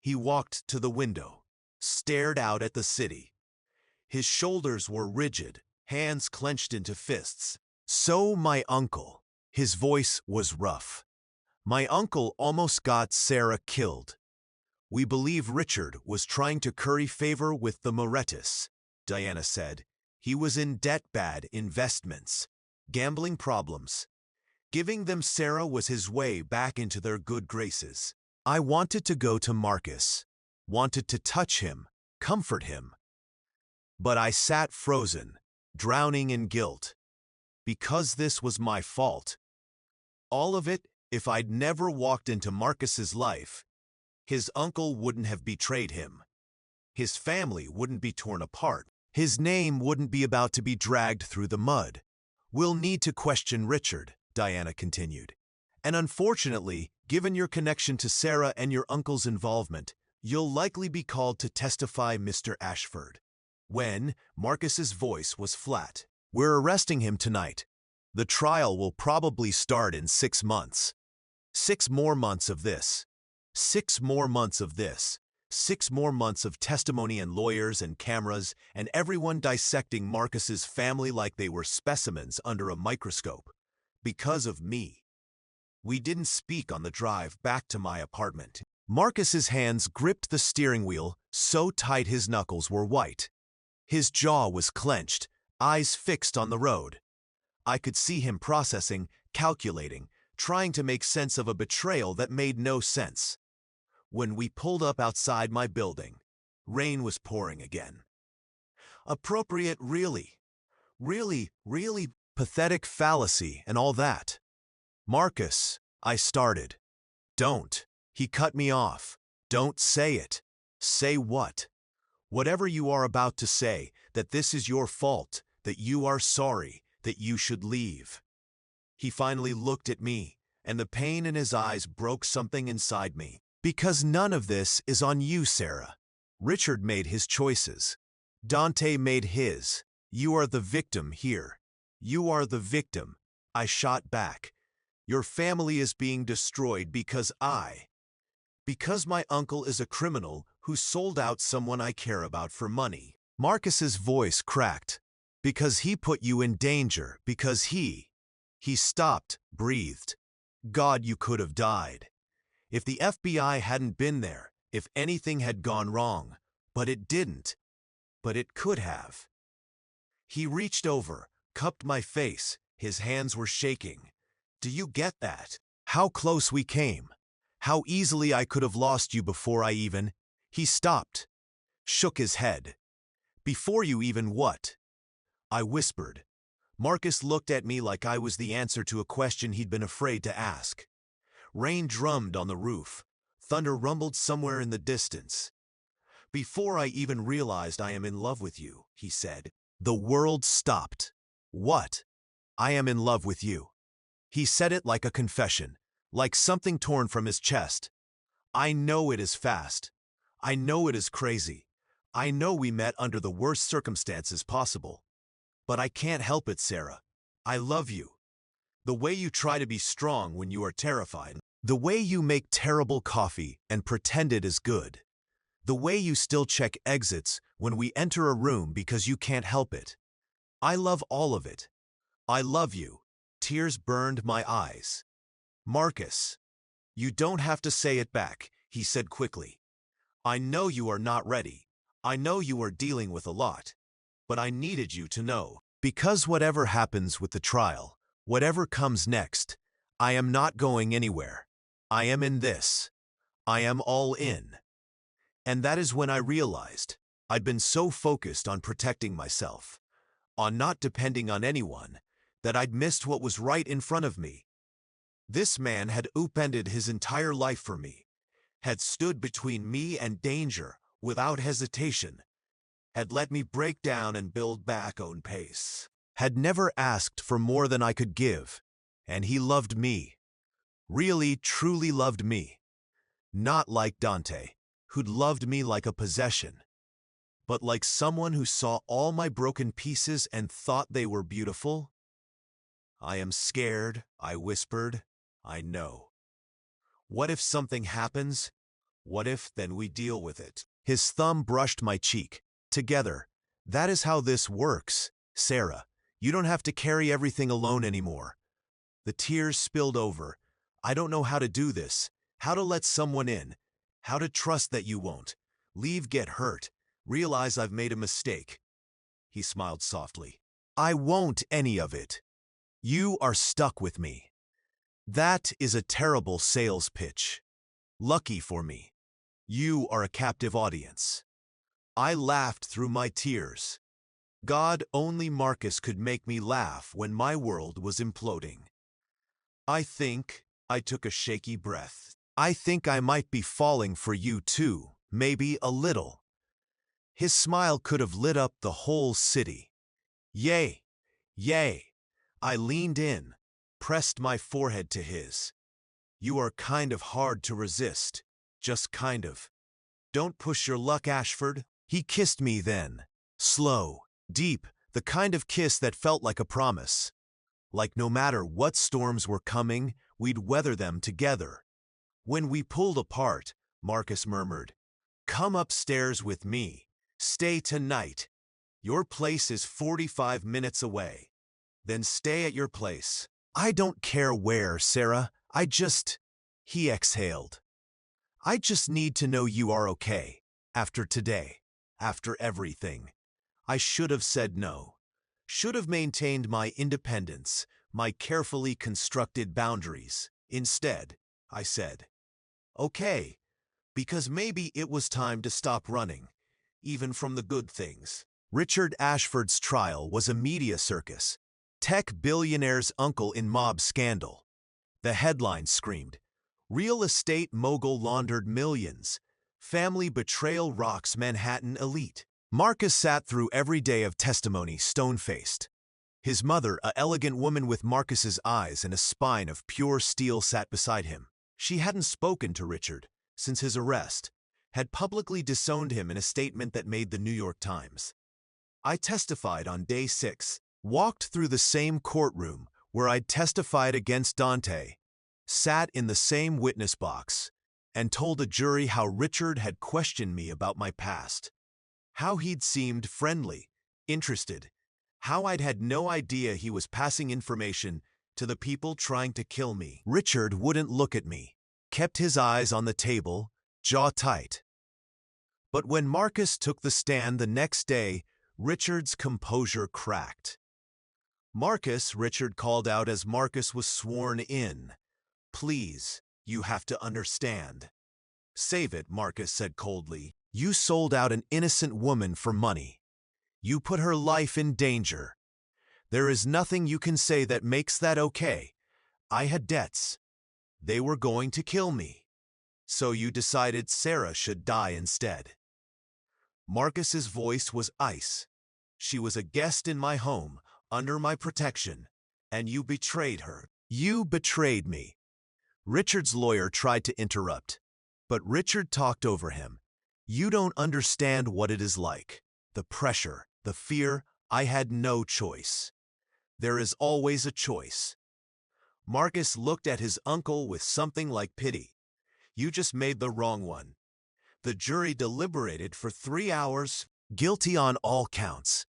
He walked to the window, stared out at the city. His shoulders were rigid, hands clenched into fists. "So my uncle," his voice was rough, "my uncle almost got Sarah killed. We believe Richard was trying to curry favor with the Morettis," Diana said. "He was in debt, bad investments, gambling problems. Giving them Sarah was his way back into their good graces." I wanted to go to Marcus, wanted to touch him, comfort him. But I sat frozen, drowning in guilt. Because this was my fault. All of it. If I'd never walked into Marcus's life, his uncle wouldn't have betrayed him. His family wouldn't be torn apart. His name wouldn't be about to be dragged through the mud. "We'll need to question Richard," Diana continued. "And unfortunately, given your connection to Sarah and your uncle's involvement, you'll likely be called to testify, Mr. Ashford." When Marcus's voice was flat. "We're arresting him tonight. The trial will probably start in 6 months. 6 more months of this. 6 more months of this. 6 more months of testimony and lawyers and cameras and everyone dissecting Marcus's family like they were specimens under a microscope. Because of me." We didn't speak on the drive back to my apartment. Marcus's hands gripped the steering wheel so tight his knuckles were white. His jaw was clenched, eyes fixed on the road. I could see him processing, calculating, trying to make sense of a betrayal that made no sense. When we pulled up outside my building, rain was pouring again. Appropriate, really, really, really pathetic fallacy and all that. Marcus, I started. Don't. He cut me off. Don't say it. Say what? Whatever you are about to say, that this is your fault, that you are sorry, that you should leave. He finally looked at me, and the pain in his eyes broke something inside me. Because none of this is on you, Sarah. Richard made his choices. Dante made his. You are the victim here. You are the victim. I shot back. Your family is being destroyed because my uncle is a criminal who sold out someone I care about for money. Marcus's voice cracked. Because he put you in danger, because he stopped, breathed. God, you could have died. If the FBI hadn't been there, if anything had gone wrong, but it didn't. But it could have. He reached over, cupped my face, his hands were shaking. Do you get that? How close we came. How easily I could have lost you before I even... He stopped, shook his head. Before you even what? I whispered. Marcus looked at me like I was the answer to a question he'd been afraid to ask. Rain drummed on the roof. Thunder rumbled somewhere in the distance. Before I even realized I am in love with you, he said. The world stopped. What? I am in love with you. He said it like a confession, like something torn from his chest. I know it is fast. I know it is crazy. I know we met under the worst circumstances possible. But I can't help it, Sarah. I love you. The way you try to be strong when you are terrified. The way you make terrible coffee and pretend it is good. The way you still check exits when we enter a room because you can't help it. I love all of it. I love you. Tears burned my eyes. Marcus, you don't have to say it back, he said quickly. I know you are not ready. I know you are dealing with a lot. But I needed you to know. Because whatever happens with the trial, whatever comes next, I am not going anywhere. I am in this. I am all in. And that is when I realized I'd been so focused on protecting myself, on not depending on anyone, that I'd missed what was right in front of me. This man had upended his entire life for me, had stood between me and danger without hesitation, had let me break down and build back own pace, had never asked for more than I could give, and he loved me, really, truly loved me. Not like Dante, who'd loved me like a possession, but like someone who saw all my broken pieces and thought they were beautiful. I am scared, I whispered. I know. What if something happens? What if then we deal with it? His thumb brushed my cheek. Together. That is how this works, Sarah. You don't have to carry everything alone anymore. The tears spilled over. I don't know how to do this, how to let someone in, how to trust that you won't. Leave, get hurt, realize I've made a mistake. He smiled softly. I won't any of it. You are stuck with me. That is a terrible sales pitch. Lucky for me. You are a captive audience. I laughed through my tears. God, only Marcus could make me laugh when my world was imploding. I took a shaky breath. I think I might be falling for you too, maybe a little. His smile could have lit up the whole city. Yay, yay. I leaned in, pressed my forehead to his. You are kind of hard to resist, just kind of. Don't push your luck, Ashford. He kissed me then, slow, deep, the kind of kiss that felt like a promise. Like no matter what storms were coming, we'd weather them together. When we pulled apart, Marcus murmured, come upstairs with me. Stay tonight. Your place is 45 minutes away. Then stay at your place. I don't care where, Sarah. He exhaled. I just need to know you are okay. After today. After everything. I should have said no. Should have maintained my independence, my carefully constructed boundaries. Instead, I said, okay, because maybe it was time to stop running, even from the good things. Richard Ashford's trial was a media circus. Tech billionaire's uncle in mob scandal. The headline screamed, "Real estate mogul laundered millions. Family betrayal rocks Manhattan elite." Marcus sat through every day of testimony stone-faced. His mother, a elegant woman with Marcus's eyes and a spine of pure steel, sat beside him. She hadn't spoken to Richard since his arrest, had publicly disowned him in a statement that made the New York Times. I testified on day 6, walked through the same courtroom where I'd testified against Dante, sat in the same witness box, and told a jury how Richard had questioned me about my past, how he'd seemed friendly, interested, how I'd had no idea he was passing information to the people trying to kill me. Richard wouldn't look at me, kept his eyes on the table, jaw tight. But when Marcus took the stand the next day, Richard's composure cracked. "Marcus," Richard called out as Marcus was sworn in. "Please, you have to understand." "Save it," Marcus said coldly. "You sold out an innocent woman for money. You put her life in danger. There is nothing you can say that makes that okay. I had debts. They were going to kill me. So you decided Sarah should die instead." Marcus's voice was ice. "She was a guest in my home, under my protection, and you betrayed her. You betrayed me." Richard's lawyer tried to interrupt, but Richard talked over him. "You don't understand what it is like. The pressure, the fear. I had no choice. There is always a choice." Marcus looked at his uncle with something like pity. "You just made the wrong one." The jury deliberated for 3 hours, guilty on all counts.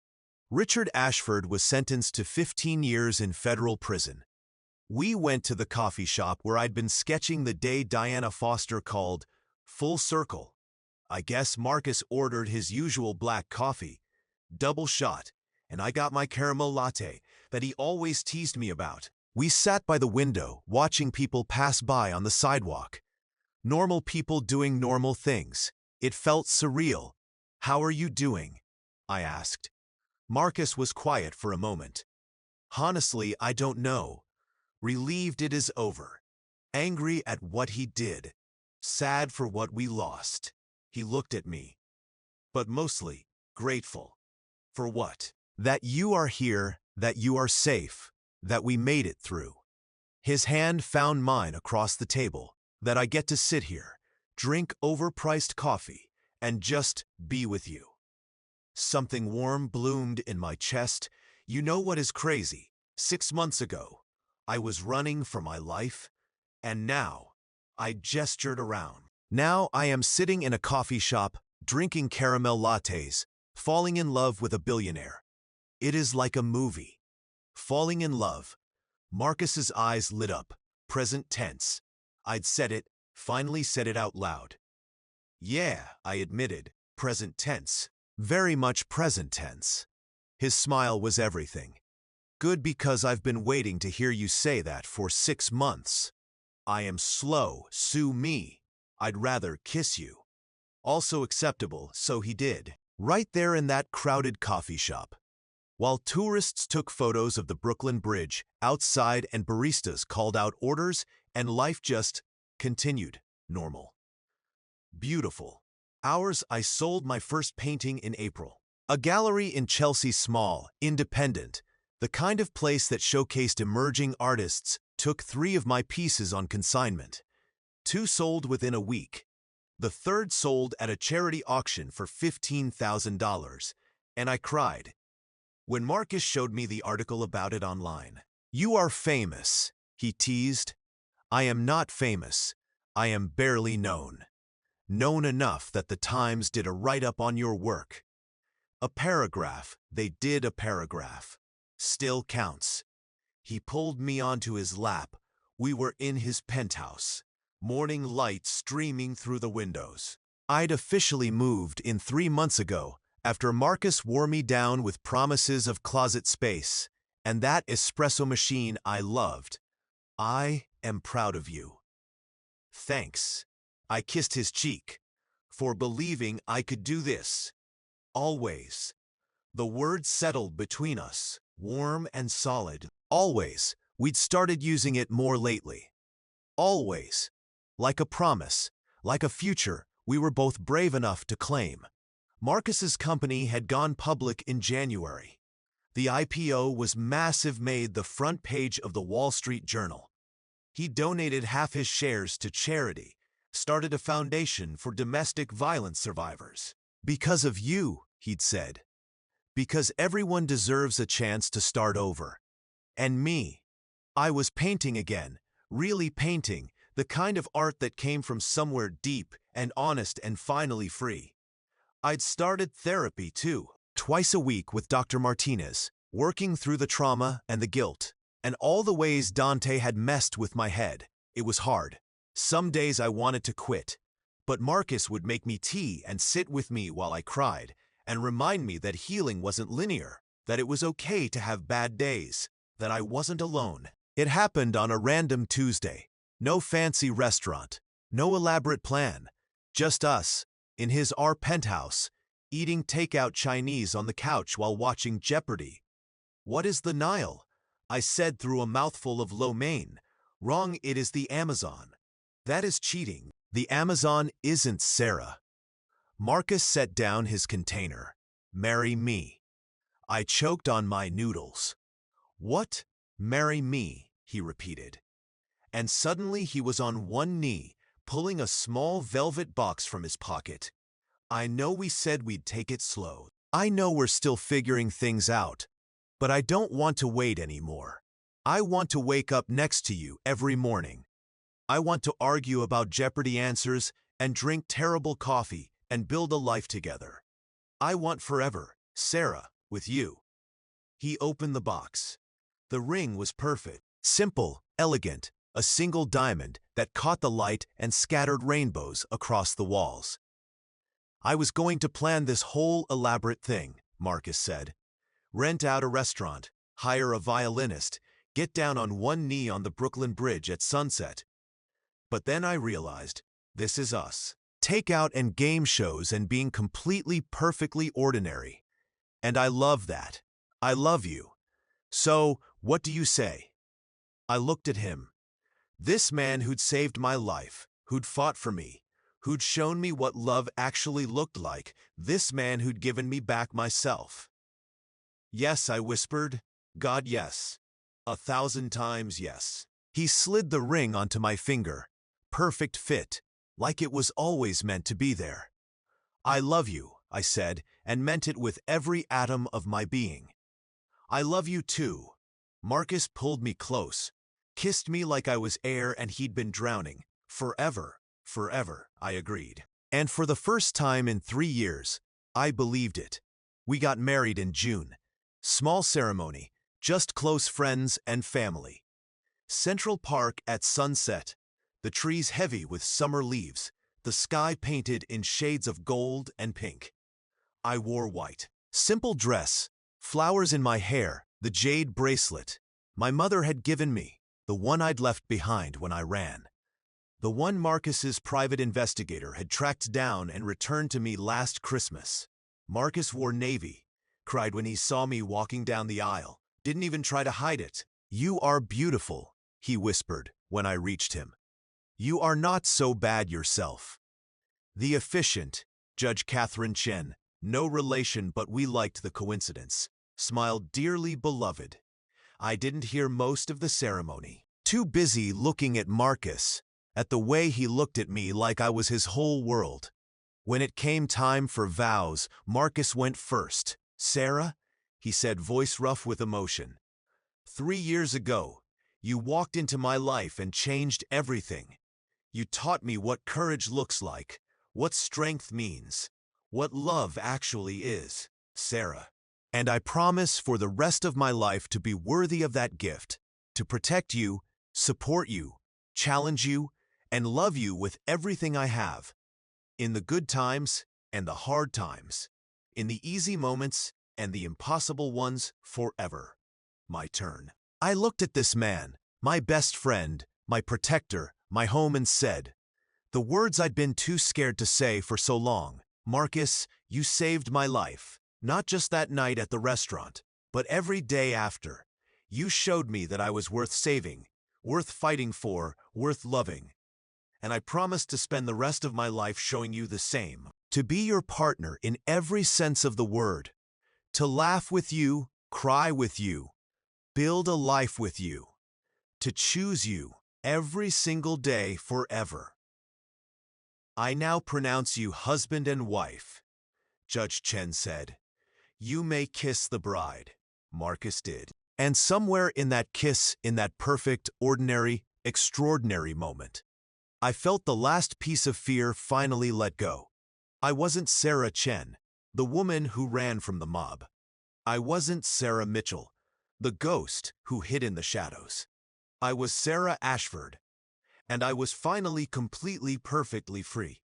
Richard Ashford was sentenced to 15 years in federal prison. We went to the coffee shop where I'd been sketching the day Diana Foster called Full Circle. I guess Marcus ordered his usual black coffee, double shot, and I got my caramel latte that he always teased me about. We sat by the window, watching people pass by on the sidewalk. Normal people doing normal things. It felt surreal. "How are you doing?" I asked. Marcus was quiet for a moment. "Honestly, I don't know. Relieved it is over. Angry at what he did. Sad for what we lost." He looked at me. "But mostly, grateful." "For what?" "That you are here, that you are safe, that we made it through." His hand found mine across the table. "That I get to sit here, drink overpriced coffee, and just be with you." Something warm bloomed in my chest. You know what is crazy? 6 months ago, I was running for my life, and now, I gestured around. Now I am sitting in a coffee shop, drinking caramel lattes, falling in love with a billionaire. It is like a movie. Falling in love. Marcus's eyes lit up, present tense. I'd said it, finally said it out loud. "Yeah," I admitted, present tense. Very much present tense. His smile was everything. "Good, because I've been waiting to hear you say that for 6 months. I am slow, sue me. I'd rather kiss you." Also acceptable, so he did. Right there in that crowded coffee shop. While tourists took photos of the Brooklyn Bridge outside and baristas called out orders, and life just continued normal. Beautiful. Hours. I sold my first painting in April. A gallery in Chelsea, small, independent, the kind of place that showcased emerging artists, took 3 of my pieces on consignment. 2 sold within a week. The third sold at a charity auction for $15,000, and I cried when Marcus showed me the article about it online. "You are famous," he teased. "I am not famous. I am barely known. Known enough that the Times did a write-up on your work. A paragraph. They did a paragraph. Still counts." He pulled me onto his lap. We were in his penthouse. Morning light streaming through the windows. I'd officially moved in 3 months ago, after Marcus wore me down with promises of closet space, and that espresso machine I loved. "I am proud of you." "Thanks." I kissed his cheek. "For believing I could do this. Always." The word settled between us, warm and solid. Always. We'd started using it more lately. Always. Like a promise, like a future we were both brave enough to claim. Marcus's company had gone public in January. The IPO was massive, made the front page of the Wall Street Journal. He donated half his shares to charity, started a foundation for domestic violence survivors. Because of you, he'd said. Because everyone deserves a chance to start over. And me. I was painting again, really painting, the kind of art that came from somewhere deep and honest and finally free. I'd started therapy too, twice a week with Dr. Martinez, working through the trauma and the guilt, and all the ways Dante had messed with my head. It was hard. Some days I wanted to quit, but Marcus would make me tea and sit with me while I cried, and remind me that healing wasn't linear, that it was okay to have bad days, that I wasn't alone. It happened on a random Tuesday. No fancy restaurant, no elaborate plan, just us, in our penthouse, eating takeout Chinese on the couch while watching Jeopardy. What is the Nile? I said through a mouthful of lo mein. Wrong, it is the Amazon. That is cheating. The Amazon isn't Sarah. Marcus set down his container. Marry me. I choked on my noodles. What? Marry me, he repeated. And suddenly he was on one knee, pulling a small velvet box from his pocket. I know we said we'd take it slow. I know we're still figuring things out. But I don't want to wait anymore. I want to wake up next to you every morning. I want to argue about Jeopardy answers and drink terrible coffee and build a life together. I want forever, Sarah, with you. He opened the box. The ring was perfect. Simple, elegant, a single diamond that caught the light and scattered rainbows across the walls. I was going to plan this whole elaborate thing, Marcus said. Rent out a restaurant, hire a violinist, get down on one knee on the Brooklyn Bridge at sunset. But then I realized, this is us. Takeout and game shows and being completely perfectly ordinary. And I love that. I love you. So, what do you say? I looked at him. This man who'd saved my life, who'd fought for me, who'd shown me what love actually looked like, this man who'd given me back myself. Yes, I whispered. God, yes. 1,000 times yes. He slid the ring onto my finger. Perfect fit, like it was always meant to be there. I love you, I said, and meant it with every atom of my being. I love you too. Marcus pulled me close, kissed me like I was air and he'd been drowning. Forever, forever, I agreed. And for the first time in 3 years, I believed it. We got married in June. Small ceremony, just close friends and family. Central Park at sunset, the trees heavy with summer leaves, the sky painted in shades of gold and pink. I wore white. Simple dress, flowers in my hair, the jade bracelet my mother had given me, the one I'd left behind when I ran. The one Marcus's private investigator had tracked down and returned to me last Christmas. Marcus wore navy, cried when he saw me walking down the aisle, didn't even try to hide it. You are beautiful, he whispered when I reached him. You are not so bad yourself. The efficient, Judge Catherine Chen, no relation but we liked the coincidence, smiled dearly beloved. I didn't hear most of the ceremony. Too busy looking at Marcus, at the way he looked at me like I was his whole world. When it came time for vows, Marcus went first. Sarah, he said, voice rough with emotion. 3 years ago, you walked into my life and changed everything. You taught me what courage looks like, what strength means, what love actually is, Sarah. And I promise for the rest of my life to be worthy of that gift, to protect you, support you, challenge you, and love you with everything I have. In the good times and the hard times, in the easy moments and the impossible ones, forever. My turn. I looked at this man, my best friend, my protector, my home, and said, the words I'd been too scared to say for so long. Marcus, you saved my life. Not just that night at the restaurant, but every day after. You showed me that I was worth saving. worth fighting for, worth loving. And I promise to spend the rest of my life showing you the same. To be your partner in every sense of the word. To laugh with you, cry with you, build a life with you. To choose you every single day forever. I now pronounce you husband and wife, Judge Chen said. You may kiss the bride, Marcus did. And somewhere in that kiss, in that perfect, ordinary, extraordinary moment, I felt the last piece of fear finally let go. I wasn't Sarah Chen, the woman who ran from the mob. I wasn't Sarah Mitchell, the ghost who hid in the shadows. I was Sarah Ashford, and I was finally completely perfectly free.